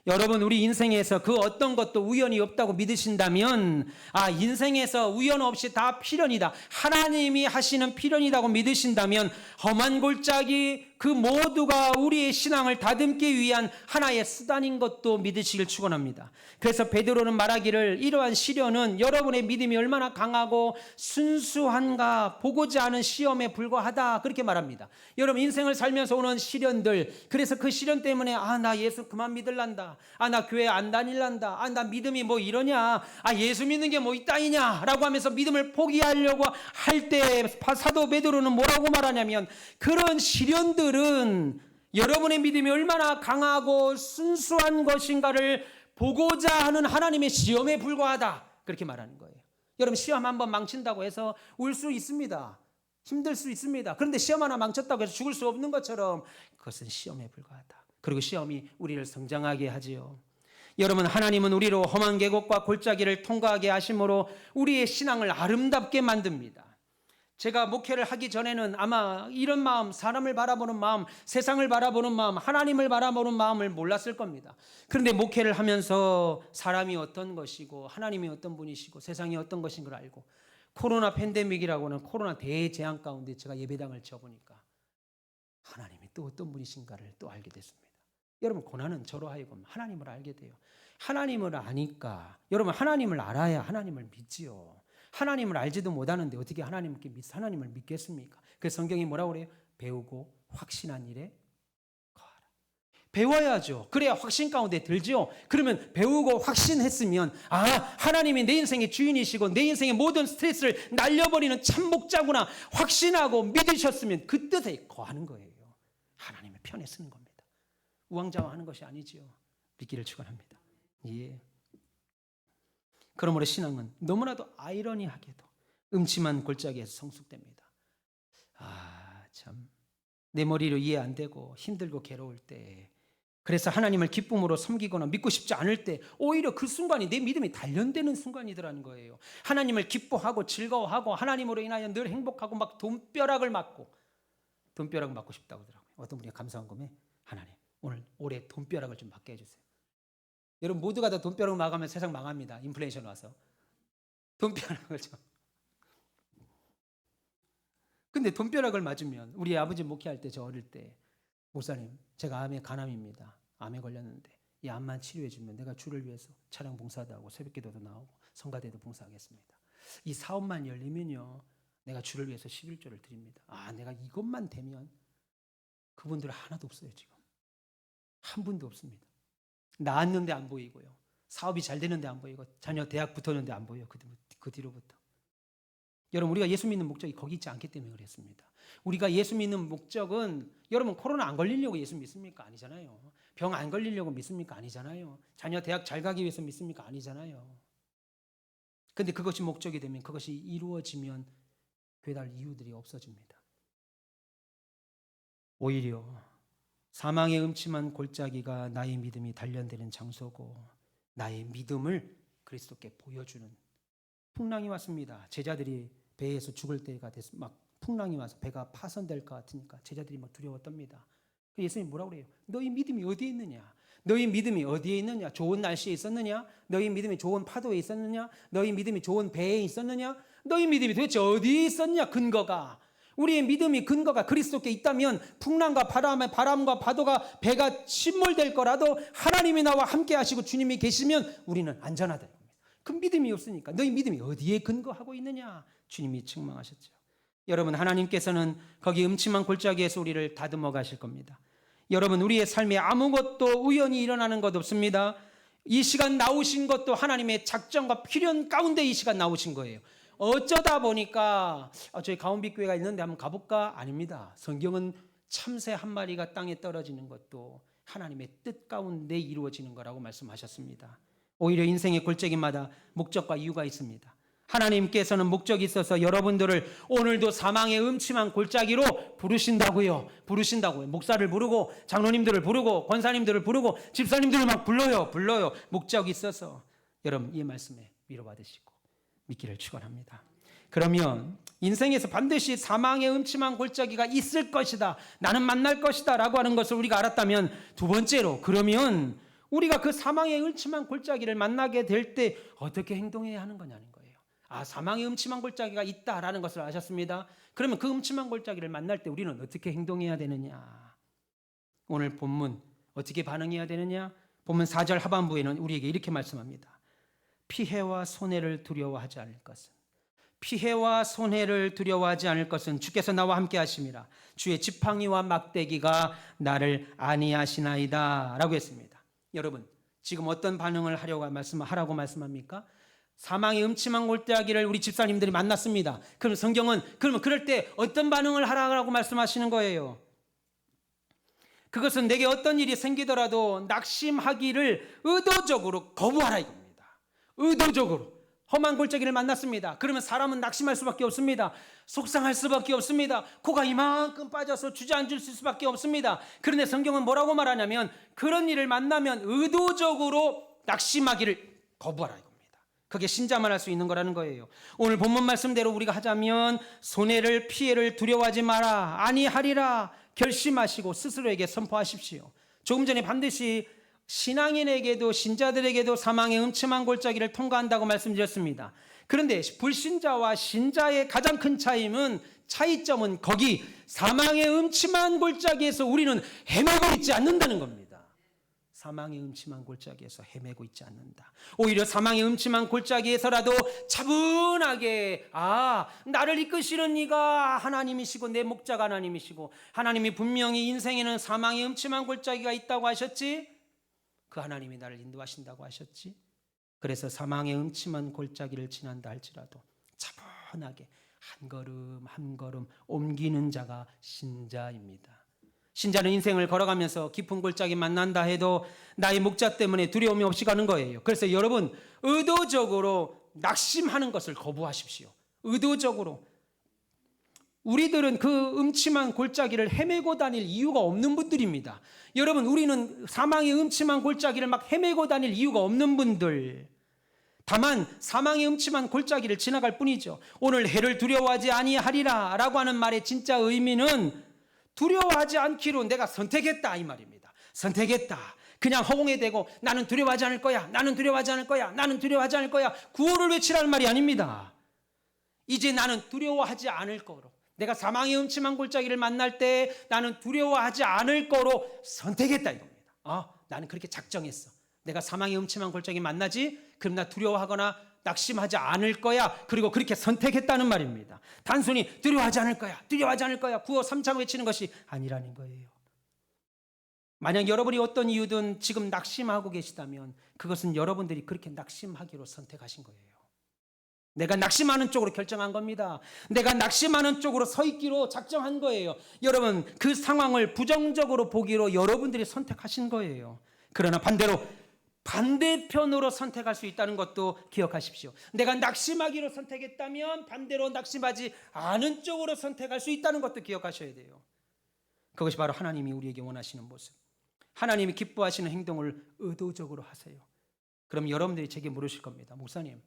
여러분, 우리 인생에서 그 어떤 것도 우연이 없다고 믿으신다면, 인생에서 우연 없이 다 필연이다, 하나님이 하시는 필연이라고 믿으신다면, 험한 골짜기 그 모두가 우리의 신앙을 다듬기 위한 하나의 수단인 것도 믿으시길 축원합니다. 그래서 베드로는 말하기를, 이러한 시련은 여러분의 믿음이 얼마나 강하고 순수한가 보고자 하는 시험에 불과하다, 그렇게 말합니다. 여러분, 인생을 살면서 오는 시련들, 그래서 그 시련 때문에 나 예수 그만 믿을란다, 나 교회 안 다닐란다, 나 믿음이 뭐 이러냐, 예수 믿는 게 뭐 이따이냐 라고 하면서 믿음을 포기하려고 할 때 사도 베드로는 뭐라고 말하냐면, 그런 시련들은 여러분의 믿음이 얼마나 강하고 순수한 것인가를 보고자 하는 하나님의 시험에 불과하다, 그렇게 말하는 거예요. 여러분, 시험 한번 망친다고 해서 울 수 있습니다. 힘들 수 있습니다. 그런데 시험 하나 망쳤다고 해서 죽을 수 없는 것처럼 그것은 시험에 불과하다. 그리고 시험이 우리를 성장하게 하지요. 여러분, 하나님은 우리로 험한 계곡과 골짜기를 통과하게 하심으로 우리의 신앙을 아름답게 만듭니다. 제가 목회를 하기 전에는 아마 이런 마음, 사람을 바라보는 마음, 세상을 바라보는 마음, 하나님을 바라보는 마음을 몰랐을 겁니다. 그런데 목회를 하면서 사람이 어떤 것이고 하나님이 어떤 분이시고 세상이 어떤 것인 걸 알고, 코로나 팬데믹이라고는 코로나 대재앙 가운데 제가 예배당을 지어보니까 하나님이 또 어떤 분이신가를 또 알게 됐습니다. 여러분, 고난은 저로 하여금 하나님을 알게 돼요. 하나님을 아니까, 여러분, 하나님을 알아야 하나님을 믿지요. 하나님을 알지도 못하는데 어떻게 하나님을 믿겠습니까? 그래서 성경이 뭐라고 그래요? 배우고 확신한 일에 거하라. 배워야죠. 그래야 확신 가운데 들지요. 그러면 배우고 확신했으면, 하나님이 내 인생의 주인이시고 내 인생의 모든 스트레스를 날려버리는 참목자구나 확신하고 믿으셨으면 그 뜻에 거하는 거예요. 하나님의 편에 쓰는 겁니다. 우왕좌왕하는 것이 아니지요. 믿기를 축원합니다. 예. 그러므로 신앙은 너무나도 아이러니하게도 음침한 골짜기에서 성숙됩니다. 참, 내 머리로 이해 안 되고 힘들고 괴로울 때, 그래서 하나님을 기쁨으로 섬기거나 믿고 싶지 않을 때 오히려 그 순간이 내 믿음이 단련되는 순간이더라는 거예요. 하나님을 기뻐하고 즐거워하고 하나님으로 인하여 늘 행복하고 막 돈벼락을 맞고 싶다고 하더라고요. 어떤 분이 감사한 거면, 하나님 오늘 올해 돈벼락을 좀 맞게 해주세요. 여러분, 모두가 다 돈벼락 맞으면 세상 망합니다. 인플레이션 와서 돈벼락을 좀. 근데 돈벼락을 맞으면, 우리 아버지 목회할 때, 저 어릴 때, 목사님 제가 암에 간암입니다. 암에 걸렸는데 이 암만 치료해 주면 내가 주를 위해서 차량 봉사도 하고 새벽기도도 나오고 성가대도 봉사하겠습니다. 이 사업만 열리면요 내가 주를 위해서 11조를 드립니다. 내가 이것만 되면. 그분들 하나도 없어요. 지금 한 분도 없습니다. 나았는데 안 보이고요, 사업이 잘 되는데 안 보이고, 자녀 대학 붙었는데 안 보여요. 그 뒤로부터. 여러분, 우리가 예수 믿는 목적이 거기 있지 않기 때문에 그랬습니다. 우리가 예수 믿는 목적은, 여러분, 코로나 안 걸리려고 예수 믿습니까? 아니잖아요. 병 안 걸리려고 믿습니까? 아니잖아요. 자녀 대학 잘 가기 위해서 믿습니까? 아니잖아요. 근데 그것이 목적이 되면, 그것이 이루어지면 괴달 이유들이 없어집니다. 오히려 사망의 음침한 골짜기가 나의 믿음이 단련되는 장소고, 나의 믿음을 그리스도께 보여주는, 풍랑이 왔습니다. 제자들이 배에서 죽을 때가 됐어. 막 풍랑이 와서 배가 파손될 것 같으니까 제자들이 막 두려웠답니다. 예수님이 뭐라고 그래요? 너희 믿음이 어디에 있느냐? 너희 믿음이 어디에 있느냐? 좋은 날씨에 있었느냐? 너희 믿음이 좋은 파도에 있었느냐? 너희 믿음이 좋은 배에 있었느냐? 너희 믿음이 도대체 어디에 있었느냐? 근거가, 우리의 믿음이 근거가 그리스도께 있다면 풍랑과 바람과 파도가 배가 침몰될 거라도 하나님이 나와 함께 하시고 주님이 계시면 우리는 안전하다. 그 믿음이 없으니까 너희 믿음이 어디에 근거하고 있느냐? 주님이 책망하셨죠. 여러분, 하나님께서는 거기 음침한 골짜기에서 우리를 다듬어 가실 겁니다. 여러분, 우리의 삶에 아무것도 우연히 일어나는 것 없습니다. 이 시간 나오신 것도 하나님의 작정과 필연 가운데 이 시간 나오신 거예요. 어쩌다 보니까 저희 가온빛교회가 있는데 한번 가볼까? 아닙니다. 성경은 참새 한 마리가 땅에 떨어지는 것도 하나님의 뜻 가운데 이루어지는 거라고 말씀하셨습니다. 오히려 인생의 골짜기마다 목적과 이유가 있습니다. 하나님께서는 목적이 있어서 여러분들을 오늘도 사망의 음침한 골짜기로 부르신다고요. 목사를 부르고 장로님들을 부르고 권사님들을 부르고 집사님들을 막 불러요. 목적이 있어서 여러분 이 말씀에 위로받으시고 믿기를 축원합니다. 그러면 인생에서 반드시 사망의 음침한 골짜기가 있을 것이다, 나는 만날 것이다 라고 하는 것을 우리가 알았다면, 두 번째로, 그러면 우리가 그 사망의 음침한 골짜기를 만나게 될 때 어떻게 행동해야 하는 거냐는 거예요. 아, 사망의 음침한 골짜기가 있다라는 것을 아셨습니다. 그러면 그 음침한 골짜기를 만날 때 우리는 어떻게 행동해야 되느냐? 오늘 본문 어떻게 반응해야 되느냐? 본문 4절 하반부에는 우리에게 이렇게 말씀합니다. 피해와 손해를 두려워하지 않을 것은, 피해와 손해를 두려워하지 않을 것은 주께서 나와 함께 하심이라. 주의 지팡이와 막대기가 나를 안위하시나이다 라고 했습니다. 여러분, 지금 어떤 반응을 하라고 말씀합니까? 사망의 음침한 골짜기를 우리 집사님들이 만났습니다. 그럼 성경은 그러면 그럴 때 어떤 반응을 하라고 말씀하시는 거예요? 그것은 내게 어떤 일이 생기더라도 낙심하기를 의도적으로 거부하라 이겁니다. 의도적으로. 험한 골짜기를 만났습니다. 그러면 사람은 낙심할 수밖에 없습니다. 속상할 수밖에 없습니다. 코가 이만큼 빠져서 주저앉을 수밖에 없습니다. 그런데 성경은 뭐라고 말하냐면 그런 일을 만나면 의도적으로 낙심하기를 거부하라 이겁니다. 그게 신자만 할 수 있는 거라는 거예요. 오늘 본문 말씀대로 우리가 하자면 손해를 피해를 두려워하지 마라 아니하리라 결심하시고 스스로에게 선포하십시오. 조금 전에 반드시 신앙인에게도 신자들에게도 사망의 음침한 골짜기를 통과한다고 말씀드렸습니다. 그런데 불신자와 신자의 가장 큰 차이점은 거기 사망의 음침한 골짜기에서 우리는 헤매고 있지 않는다는 겁니다. 사망의 음침한 골짜기에서 헤매고 있지 않는다. 오히려 사망의 음침한 골짜기에서라도 차분하게 나를 이끄시는 이가 하나님이시고 내 목자가 하나님이시고 하나님이 분명히 인생에는 사망의 음침한 골짜기가 있다고 하셨지? 그 하나님이 나를 인도하신다고 하셨지? 그래서 사망의 음침한 골짜기를 지난다 할지라도 차분하게 한 걸음 한 걸음 옮기는 자가 신자입니다. 신자는 인생을 걸어가면서 깊은 골짜기 만난다 해도 나의 목자 때문에 두려움이 없이 가는 거예요. 그래서 여러분 의도적으로 낙심하는 것을 거부하십시오. 의도적으로. 우리들은 그 음침한 골짜기를 헤매고 다닐 이유가 없는 분들입니다. 여러분, 우리는 사망의 음침한 골짜기를 막 헤매고 다닐 이유가 없는 분들. 다만 사망의 음침한 골짜기를 지나갈 뿐이죠. 오늘 해를 두려워하지 아니하리라 라고 하는 말의 진짜 의미는 두려워하지 않기로 내가 선택했다 이 말입니다. 선택했다. 그냥 허공에 대고 나는 두려워하지 않을 거야. 나는 두려워하지 않을 거야. 나는 두려워하지 않을 거야. 구호를 외치라는 말이 아닙니다. 이제 나는 두려워하지 않을 거로. 내가 사망의 음침한 골짜기를 만날 때 나는 두려워하지 않을 거로 선택했다 이겁니다. 나는 그렇게 작정했어. 내가 사망의 음침한 골짜기 만나지? 그럼 나 두려워하거나 낙심하지 않을 거야. 그리고 그렇게 선택했다는 말입니다. 단순히 두려워하지 않을 거야. 두려워하지 않을 거야. 구호 3창 외치는 것이 아니라는 거예요. 만약 여러분이 어떤 이유든 지금 낙심하고 계시다면 그것은 여러분들이 그렇게 낙심하기로 선택하신 거예요. 내가 낙심하는 쪽으로 결정한 겁니다. 내가 낙심하는 쪽으로 서 있기로 작정한 거예요. 여러분, 그 상황을 부정적으로 보기로 여러분들이 선택하신 거예요. 그러나 반대편으로 선택할 수 있다는 것도 기억하십시오. 내가 낙심하기로 선택했다면 반대로 낙심하지 않은 쪽으로 선택할 수 있다는 것도 기억하셔야 돼요. 그것이 바로 하나님이 우리에게 원하시는 모습. 하나님이 기뻐하시는 행동을 의도적으로 하세요. 그럼 여러분들이 제게 물으실 겁니다. 목사님,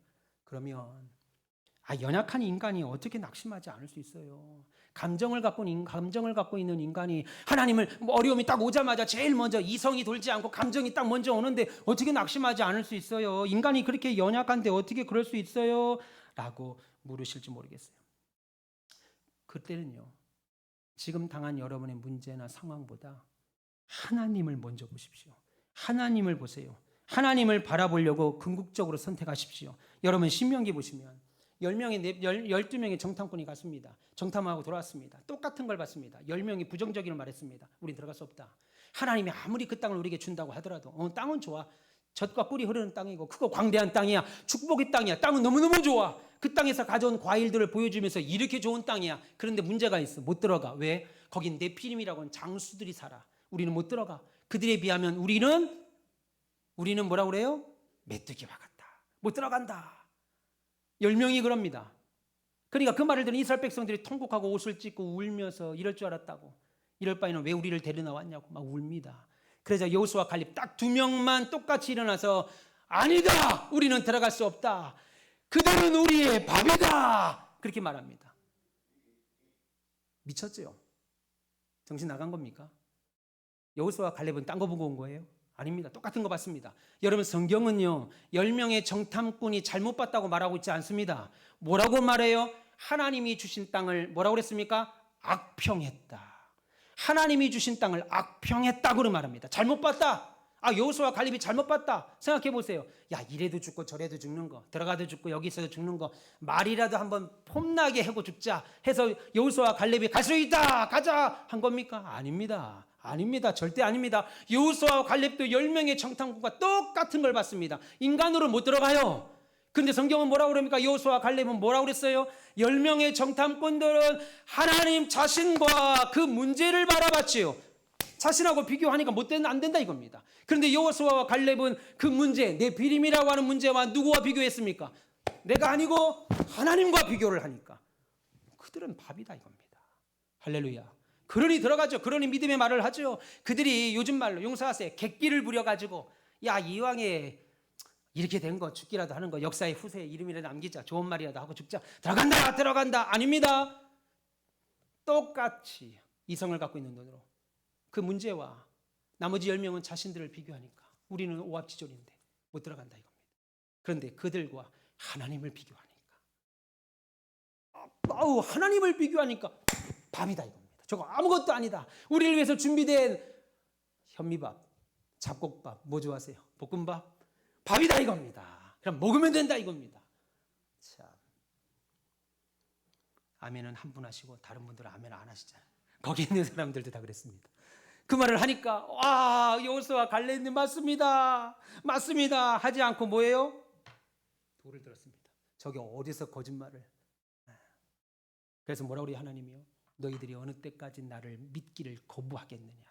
그러면 연약한 인간이 어떻게 낙심하지 않을 수 있어요? 감정을 갖고 있는 인간이 하나님을 어려움이 딱 오자마자 제일 먼저 이성이 돌지 않고 감정이 딱 먼저 오는데 어떻게 낙심하지 않을 수 있어요? 인간이 그렇게 연약한데 어떻게 그럴 수 있어요? 라고 물으실지 모르겠어요. 그때는요, 지금 당한 여러분의 문제나 상황보다 하나님을 먼저 보십시오. 하나님을 보세요. 하나님을 바라보려고 궁극적으로 선택하십시오. 여러분 신명기 보시면 12명의 정탐꾼이 갔습니다. 정탐하고 돌아왔습니다. 똑같은 걸 봤습니다. 10명이 부정적인 말했습니다. 우린 들어갈 수 없다. 하나님이 아무리 그 땅을 우리에게 준다고 하더라도 땅은 좋아. 젖과 꿀이 흐르는 땅이고 크고 광대한 땅이야. 축복의 땅이야. 땅은 너무너무 좋아. 그 땅에서 가져온 과일들을 보여주면서 이렇게 좋은 땅이야. 그런데 문제가 있어. 못 들어가. 왜? 거긴 네피림이라고 하는 장수들이 살아. 우리는 못 들어가. 그들에 비하면 우리는 뭐라고 그래요? 메뚜기와 같다. 못 들어간다. 10명이 그럽니다. 그러니까 그 말을 들은 이스라엘 백성들이 통곡하고 옷을 찢고 울면서 이럴 줄 알았다고. 이럴 바에는 왜 우리를 데려 나왔냐고 막 울니다. 그래서 여호수아 갈렙 딱 2명만 똑같이 일어나서 아니다. 우리는 들어갈 수 없다. 그들은 우리의 밥이다. 그렇게 말합니다. 미쳤죠? 정신 나간 겁니까? 여호수아 갈렙은 딴 거 보고 온 거예요? 아닙니다. 똑같은 거 봤습니다. 여러분 성경은요 10명의 정탐꾼이 잘못 봤다고 말하고 있지 않습니다. 뭐라고 말해요? 하나님이 주신 땅을 뭐라고 그랬습니까? 악평했다. 하나님이 주신 땅을 악평했다고 말합니다. 잘못 봤다. 여호수아와 갈렙이 잘못 봤다. 생각해 보세요. 야, 이래도 죽고 저래도 죽는 거, 들어가도 죽고 여기 있어도 죽는 거, 말이라도 한번 폼나게 하고 죽자 해서 여호수아와 갈렙이 갈 수 있다, 가자 한 겁니까? 아닙니다. 아닙니다. 절대 아닙니다. 여호수아와 갈렙도 10명의 정탐꾼과 똑같은 걸 봤습니다. 인간으로 못 들어가요. 근데 성경은 뭐라고 그럽니까? 여호수아와 갈렙은 뭐라고 그랬어요? 10명의 정탐꾼들은 하나님 자신과 그 문제를 바라봤지요. 자신하고 비교하니까 안 된다 이겁니다. 그런데 여호수아와 갈렙은 그 문제, 내 비림이라고 하는 문제와 누구와 비교했습니까? 내가 아니고 하나님과 비교를 하니까 그들은 밥이다 이겁니다. 할렐루야. 그러니 들어가죠. 그러니 믿음의 말을 하죠. 그들이 요즘 말로 용서하세요. 객기를 부려가지고 야, 이왕에 이렇게 된 거 죽기라도 하는 거 역사의 후세에 이름이라도 남기자. 좋은 말이라도 하고 죽자. 들어간다. 아닙니다. 똑같이 이성을 갖고 있는 눈으로 그 문제와 나머지 10명은 자신들을 비교하니까 우리는 오합지졸인데 못 들어간다 이겁니다. 그런데 그들과 하나님을 비교하니까 하나님을 비교하니까 밥이다 이겁니다. 저거 아무것도 아니다. 우리를 위해서 준비된 현미밥, 잡곡밥, 뭐 좋아하세요? 볶음밥? 밥이다 이겁니다. 그럼 먹으면 된다 이겁니다. 참, 아멘은 한 분 하시고 다른 분들은 아멘 안 하시잖아요. 거기 있는 사람들도 다 그랬습니다. 그 말을 하니까 여호수아와 갈렙님 맞습니다 하지 않고 뭐예요? 돌을 들었습니다. 저게 어디서 거짓말을. 그래서 뭐라고 그래요? 하나님이요, 너희들이 어느 때까지 나를 믿기를 거부하겠느냐,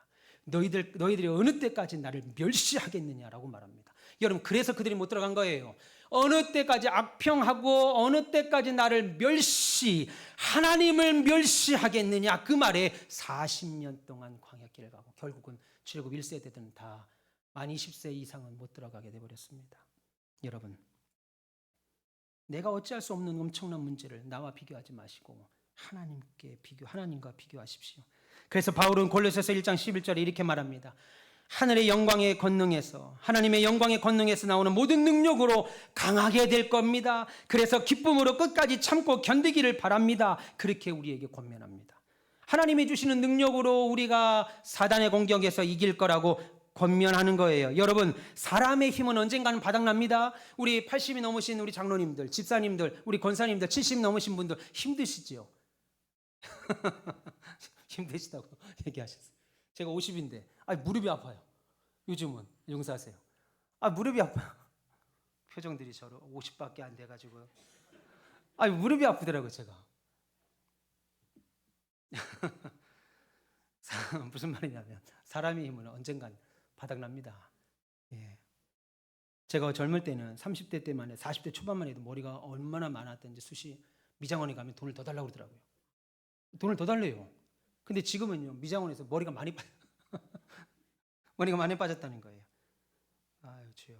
너희들이 어느 때까지 나를 멸시하겠느냐라고 말합니다. 여러분, 그래서 그들이 못 들어간 거예요. 어느 때까지 악평하고 어느 때까지 나를 하나님을 멸시하겠느냐, 그 말에 40년 동안 광야길을 가고 결국은 출애굽 1세대들은 다 만 20세 이상은 못 들어가게 되어버렸습니다. 여러분, 내가 어찌할 수 없는 엄청난 문제를 나와 비교하지 마시고 하나님과 비교하십시오. 그래서 바울은 골로새서 1장 11절에 이렇게 말합니다. 하나님의 영광의 권능에서 나오는 모든 능력으로 강하게 될 겁니다. 그래서 기쁨으로 끝까지 참고 견디기를 바랍니다. 그렇게 우리에게 권면합니다. 하나님이 주시는 능력으로 우리가 사단의 공격에서 이길 거라고 권면하는 거예요. 여러분, 사람의 힘은 언젠가는 바닥납니다. 우리 80이 넘으신 우리 장로님들, 집사님들, 우리 권사님들 70 넘으신 분들 힘드시죠? 힘드시다고 얘기하셨어요. 제가 50인데 무릎이 아파요. 요즘은 용서하세요. 무릎이 아파요. 표정들이 저로 50밖에 안 돼가지고 무릎이 아프더라고요. 제가 무슨 말이냐면 사람의 힘은 언젠간 바닥납니다. 예. 제가 젊을 때는 30대 때만 해도 40대 초반만 해도 머리가 얼마나 많았던지 수시 미장원에 가면 돈을 더 달라고 그러더라고요. 돈을 더 달래요. 근데 지금은요, 미장원에서 머리가 많이 빠졌다는 거예요. 아유, 주여.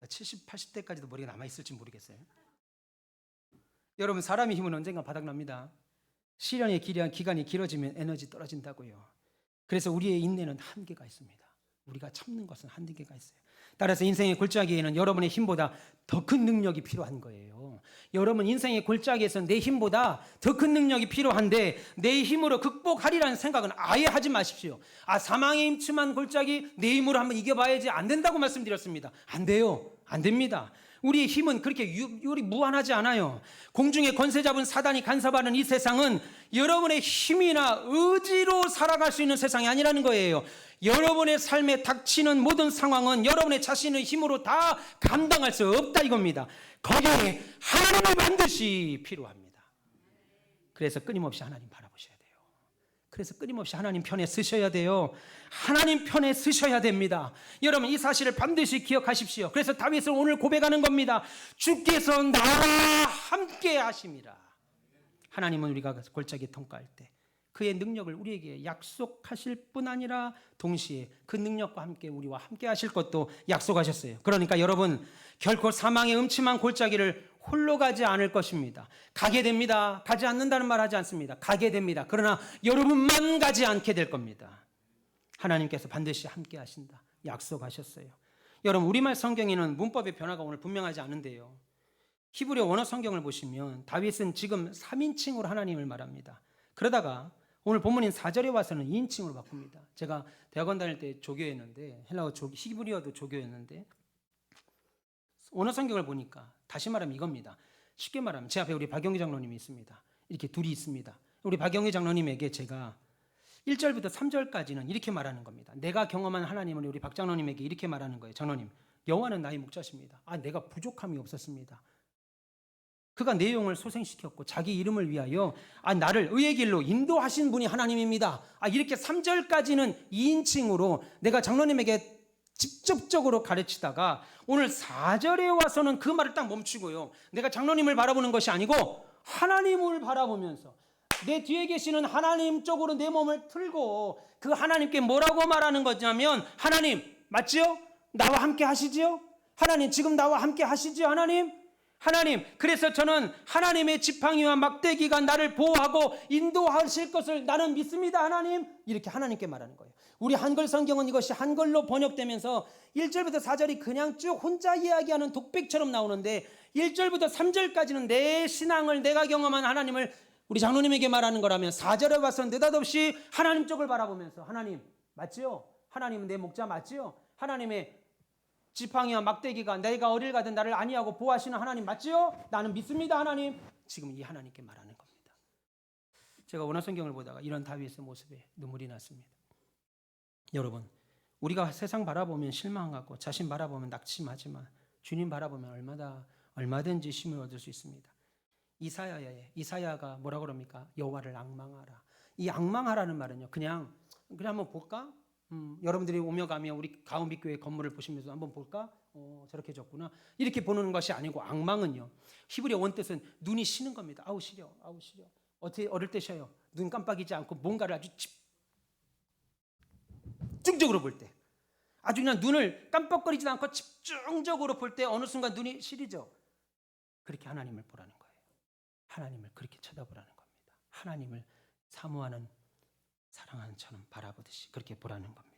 70, 80대까지도 머리가 남아있을지 모르겠어요. 여러분, 사람의 힘은 언젠가 바닥납니다. 시련의 기간이 길어지면 에너지 떨어진다고요. 그래서 우리의 인내는 한계가 있습니다. 우리가 참는 것은 한계가 있어요. 따라서 인생의 골짜기에는 여러분의 힘보다 더 큰 능력이 필요한 거예요. 여러분, 인생의 골짜기에서 내 힘보다 더 큰 능력이 필요한데 내 힘으로 극복하리라는 생각은 아예 하지 마십시오. 사망의 임침한 골짜기 내 힘으로 한번 이겨봐야지, 안 된다고 말씀드렸습니다. 안 돼요. 안 됩니다. 우리의 힘은 그렇게 무한하지 않아요. 공중에 권세 잡은 사단이 간섭하는 이 세상은 여러분의 힘이나 의지로 살아갈 수 있는 세상이 아니라는 거예요. 여러분의 삶에 닥치는 모든 상황은 여러분의 자신의 힘으로 다 감당할 수 없다 이겁니다. 거기에 하나님이 반드시 필요합니다. 그래서 끊임없이 하나님 바라보셔야 돼요. 그래서 끊임없이 하나님 편에 서셔야 돼요. 하나님 편에 서셔야 됩니다. 여러분, 이 사실을 반드시 기억하십시오. 그래서 다윗은 오늘 고백하는 겁니다. 주께서 나와 함께 하심이라. 하나님은 우리가 골짜기 통과할 때 그의 능력을 우리에게 약속하실 뿐 아니라 동시에 그 능력과 함께 우리와 함께 하실 것도 약속하셨어요. 그러니까 여러분, 결코 사망의 음침한 골짜기를 홀로 가지 않을 것입니다. 가게 됩니다. 가지 않는다는 말 하지 않습니다. 가게 됩니다. 그러나 여러분만 가지 않게 될 겁니다. 하나님께서 반드시 함께 하신다 약속하셨어요. 여러분, 우리말 성경에는 문법의 변화가 오늘 분명하지 않은데요, 히브리어 원어 성경을 보시면 다윗은 지금 3인칭으로 하나님을 말합니다. 그러다가 오늘 본문인 4절에 와서는 2인칭으로 바꿉니다. 제가 대학원 다닐 때 조교였는데, 히브리어도 조교였는데, 원어 성경을 보니까 다시 말하면 이겁니다. 쉽게 말하면 제 앞에 우리 박영희 장로님이 있습니다. 이렇게 둘이 있습니다. 우리 박영희 장로님에게 제가 1절부터 3절까지는 이렇게 말하는 겁니다. 내가 경험한 하나님은 우리 박 장로님에게 이렇게 말하는 거예요. 장로님, 여호와는 나의 목자십니다. 내가 부족함이 없었습니다. 그가 내용을 소생시켰고 자기 이름을 위하여 나를 의의 길로 인도하신 분이 하나님입니다. 이렇게 3절까지는 2인칭으로 내가 장로님에게 직접적으로 가르치다가 오늘 4절에 와서는 그 말을 딱 멈추고요, 내가 장로님을 바라보는 것이 아니고 하나님을 바라보면서 내 뒤에 계시는 하나님 쪽으로 내 몸을 틀고 그 하나님께 뭐라고 말하는 거냐면, 하나님 맞지요? 나와 함께 하시지요? 하나님 지금 나와 함께 하시지요? 하나님, 그래서 저는 하나님의 지팡이와 막대기가 나를 보호하고 인도하실 것을 나는 믿습니다. 하나님, 이렇게 하나님께 말하는 거예요. 우리 한글 성경은 이것이 한글로 번역되면서 1절부터 4절이 그냥 쭉 혼자 이야기하는 독백처럼 나오는데 1절부터 3절까지는 내 신앙을, 내가 경험한 하나님을 우리 장로님에게 말하는 거라면, 4절에 와서 느닷없이 하나님 쪽을 바라보면서 하나님 맞지요? 하나님은 내 목자 맞지요? 하나님의 지팡이와 막대기가 내가 어딜 가든 나를 안위하고 보호하시는 하나님 맞지요? 나는 믿습니다. 하나님. 지금 이 하나님께 말하는 겁니다. 제가 원어 성경을 보다가 이런 다윗의 모습에 눈물이 났습니다. 여러분, 우리가 세상 바라보면 실망하고 자신 바라보면 낙심하지만 주님 바라보면 얼마든지 힘을 얻을 수 있습니다. 이사야가 뭐라 그럽니까? 여호와를 앙망하라. 이 앙망하라는 말은요, 그냥 한번 볼까? 여러분들이 오며 가며 우리 가은빛교회 건물을 보시면서 한번 볼까? 저렇게 졌구나. 이렇게 보는 것이 아니고, 앙망은요, 히브리어 원뜻은 눈이 쉬는 겁니다. 아우 시려. 어떻게 어릴 때 쉬어요? 눈 깜빡이지 않고 뭔가를 아주 집중적으로 볼 때, 아주 그냥 눈을 깜빡거리지 않고 집중적으로 볼 때 어느 순간 눈이 시리죠. 그렇게 하나님을 보라는 거예요. 하나님을 그렇게 쳐다보라는 겁니다. 하나님을 사모하는, 사랑하는 처럼 바라보듯이 그렇게 보라는 겁니다.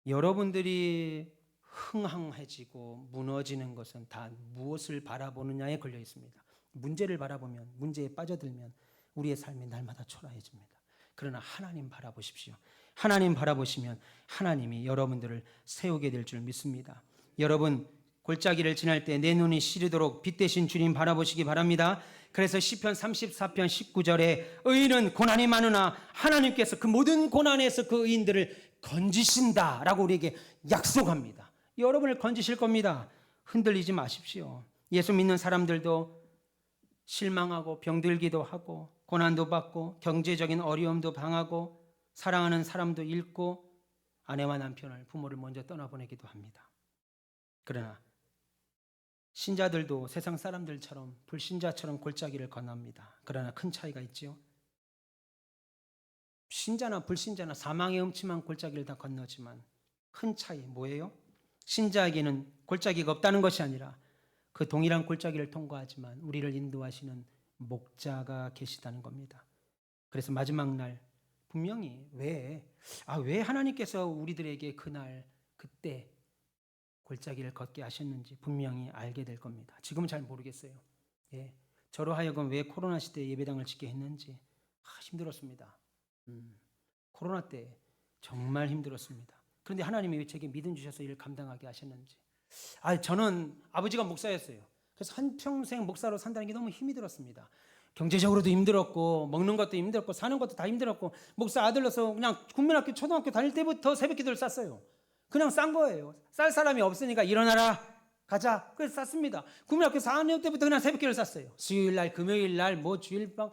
여러분들이 흥황해지고 무너지는 것은 다 무엇을 바라보느냐에 걸려 있습니다. 문제를 바라보면, 문제에 빠져들면 우리의 삶이 날마다 초라해집니다. 그러나 하나님 바라보십시오. 하나님 바라보시면 하나님이 여러분들을 세우게 될 줄 믿습니다. 여러분, 골짜기를 지날 때 내 눈이 시리도록 빛 대신 주님 바라보시기 바랍니다. 그래서 시편 34편 19절에 의인은 고난이 많으나 하나님께서 그 모든 고난에서 그 의인들을 건지신다라고 우리에게 약속합니다. 여러분을 건지실 겁니다. 흔들리지 마십시오. 예수 믿는 사람들도 실망하고 병들기도 하고 고난도 받고 경제적인 어려움도 당하고 사랑하는 사람도 잃고 아내와 남편을, 부모를 먼저 떠나보내기도 합니다. 그러나 신자들도 세상 사람들처럼, 불신자처럼 골짜기를 건넙니다. 그러나 큰 차이가 있지요. 신자나 불신자나 사망의 음침한 골짜기를 다 건너지만 큰 차이 뭐예요? 신자에게는 골짜기가 없다는 것이 아니라 그 동일한 골짜기를 통과하지만 우리를 인도하시는 목자가 계시다는 겁니다. 그래서 마지막 날 분명히 왜 하나님께서 우리들에게 그때 골짜기를 걷게 하셨는지 분명히 알게 될 겁니다. 지금은 잘 모르겠어요. 저로 하여금 왜 코로나 시대에 예배당을 짓게 했는지 힘들었습니다. 코로나 때 정말 힘들었습니다. 그런데 하나님이 왜 제게 믿음 주셔서 이를 감당하게 하셨는지. 저는 아버지가 목사였어요. 그래서 한평생 목사로 산다는 게 너무 힘이 들었습니다. 경제적으로도 힘들었고 먹는 것도 힘들었고 사는 것도 다 힘들었고, 목사 아들로서 그냥 국민학교 초등학교 다닐 때부터 새벽기도를 쌌어요. 그냥 싼 거예요. 쌀 사람이 없으니까 일어나라 가자. 그래서 쌌습니다. 국민학교 4학년 때부터 그냥 새벽기도를 쌌어요. 수요일날, 금요일날, 주일방.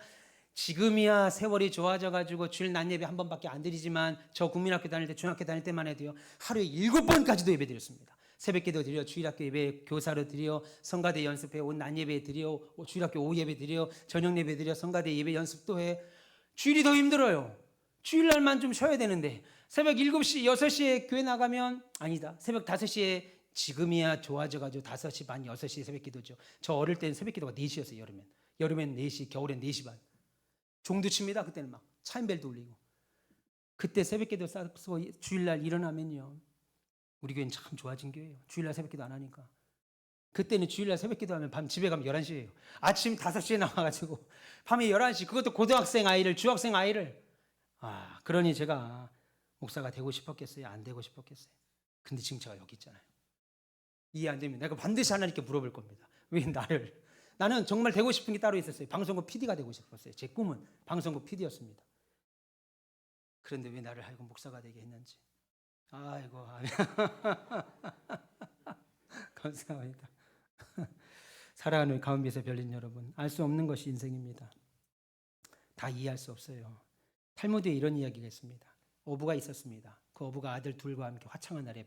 지금이야 세월이 좋아져가지고 주일 낮 예배 한 번밖에 안 드리지만 저 국민학교 다닐 때, 중학교 다닐 때만 해도요, 하루에 7번까지도 예배 드렸습니다. 새벽기도 드려, 주일학교 예배 교사로 드려, 성가대 연습해, 온 낮 예배 드려, 주일학교 오후 예배 드려, 저녁 예배 드려, 성가대 예배 연습도 해. 주일이 더 힘들어요. 주일날만 좀 쉬어야 되는데 새벽 7시, 6시에 교회 나가면 아니다. 새벽 5시에, 지금이야 좋아져가지고 5시 반, 6시에 새벽기도죠. 저 어릴 때는 새벽기도가 4시였어요. 여름엔 4시, 겨울엔 4시 반. 종도 칩니다. 그때는 막 차인벨도 울리고. 그때 새벽기도 쌓고 주일날 일어나면요, 우리 교회는 참 좋아진 교회예요. 주일날 새벽기도 안 하니까. 그때는 주일날 새벽기도 하면 밤 집에 가면 11시예요. 아침 5시에 나와가지고 밤에 11시, 그것도 고등학생 아이를, 중학생 아이를. 그러니 제가 목사가 되고 싶었겠어요? 안 되고 싶었겠어요? 근데 지금 제가 여기 있잖아요. 이해 안 되면 내가 반드시 하나님께 물어볼 겁니다. 왜 나는 정말 되고 싶은 게 따로 있었어요. 방송국 PD가 되고 싶었어요. 제 꿈은 방송국 PD였습니다. 그런데 왜 나를 하여금 목사가 되게 했는지. 아이고, 감사합니다. 살아가는 가운데서 별린 여러분, 알 수 없는 것이 인생입니다. 다 이해할 수 없어요. 탈무드에 이런 이야기가 있습니다. 어부가 있었습니다. 그 어부가 아들 둘과 함께 화창한 날에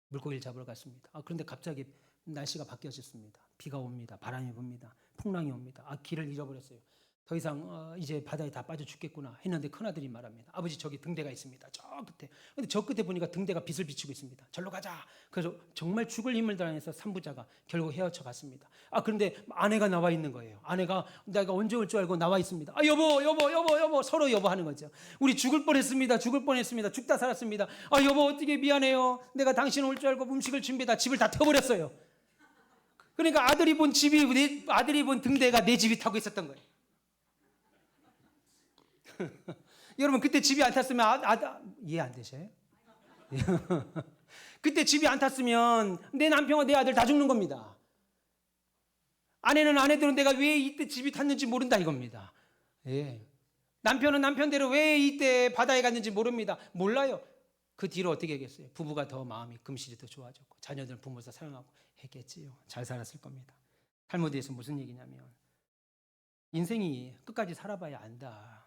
물고기를 잡으러 갔습니다. 그런데 갑자기 날씨가 바뀌어졌습니다. 비가 옵니다. 바람이 붑니다. 풍랑이 옵니다. 길을 잃어버렸어요. 더 이상 이제 바다에 다 빠져 죽겠구나 했는데 큰아들이 말합니다. 아버지, 저기 등대가 있습니다. 저 끝에. 근데 저 끝에 보니까 등대가 빛을 비추고 있습니다. 절로 가자. 그래서 정말 죽을 힘을 다해서 삼부자가 결국 헤어쳐 갔습니다. 그런데 아내가 나와 있는 거예요. 아내가 내가 언제 올 줄 알고 나와 있습니다. 여보 서로 여보 하는 거죠. 우리 죽을 뻔했습니다. 죽다 살았습니다. 여보, 어떻게 미안해요. 내가 당신 올 줄 알고 음식을 준비다 집을 다 태워버렸어요. 그러니까 아들이 본 등대가 내 집이 타고 있었던 거예요. 여러분, 그때 집이 안 탔으면 이해 안 되셔요? 그때 집이 안 탔으면 내 남편과 내 아들 다 죽는 겁니다. 아내는 아내대로 내가 왜 이때 집이 탔는지 모른다 이겁니다. 예. 남편은 남편대로 왜 이때 바다에 갔는지 모릅니다. 몰라요. 그 뒤로 어떻게 했겠어요? 부부가 더 마음이 금실이 더 좋아졌고 자녀들은 부모서 사랑하고 했겠지요. 잘 살았을 겁니다. 탈무드에서 무슨 얘기냐면, 인생이 끝까지 살아봐야 안다.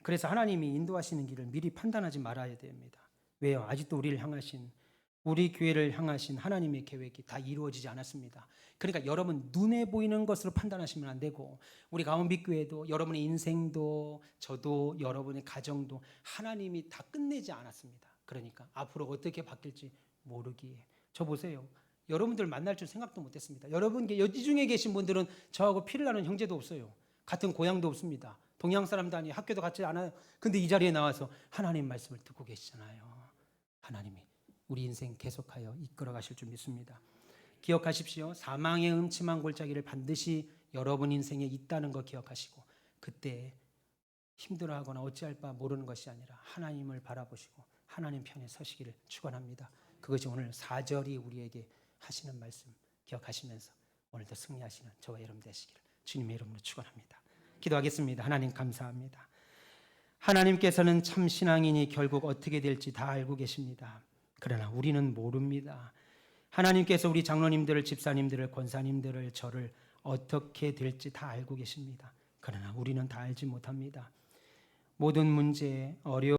그래서 하나님이 인도하시는 길을 미리 판단하지 말아야 됩니다. 왜요? 아직도 우리 교회를 향하신 하나님의 계획이 다 이루어지지 않았습니다. 그러니까 여러분, 눈에 보이는 것으로 판단하시면 안 되고, 우리 가운빛교회도 여러분의 인생도 저도 여러분의 가정도 하나님이 다 끝내지 않았습니다. 그러니까 앞으로 어떻게 바뀔지 모르기에. 저 보세요. 여러분들 만날 줄 생각도 못했습니다. 여러분 이 중에 계신 분들은 저하고 피를 나눈 형제도 없어요. 같은 고향도 없습니다. 동양 사람도 아니에요. 학교도 같지 않아요. 근데 이 자리에 나와서 하나님 말씀을 듣고 계시잖아요. 하나님이 우리 인생 계속하여 이끌어 가실 줄 믿습니다. 기억하십시오. 사망의 음침한 골짜기를 반드시 여러분 인생에 있다는 거 기억하시고, 그때 힘들어하거나 어찌할 바 모르는 것이 아니라 하나님을 바라보시고 하나님 편에 서시기를 축원합니다. 그것이 오늘 4절이 우리에게 하시는 말씀 기억하시면서 오늘도 승리하시는 저와 여러분 되시기를 주님의 이름으로 축원합니다. 기도하겠습니다. 하나님, 감사합니다. 하나님께서는 참 신앙인이 결국 어떻게 될지 다 알고 계십니다. 그러나 우리는 모릅니다. 하나님께서 우리 장로님들을, 집사님들을, 권사님들을, 저를 어떻게 될지 다 알고 계십니다. 그러나 우리는 다 알지 못합니다. 모든 문제, 어려움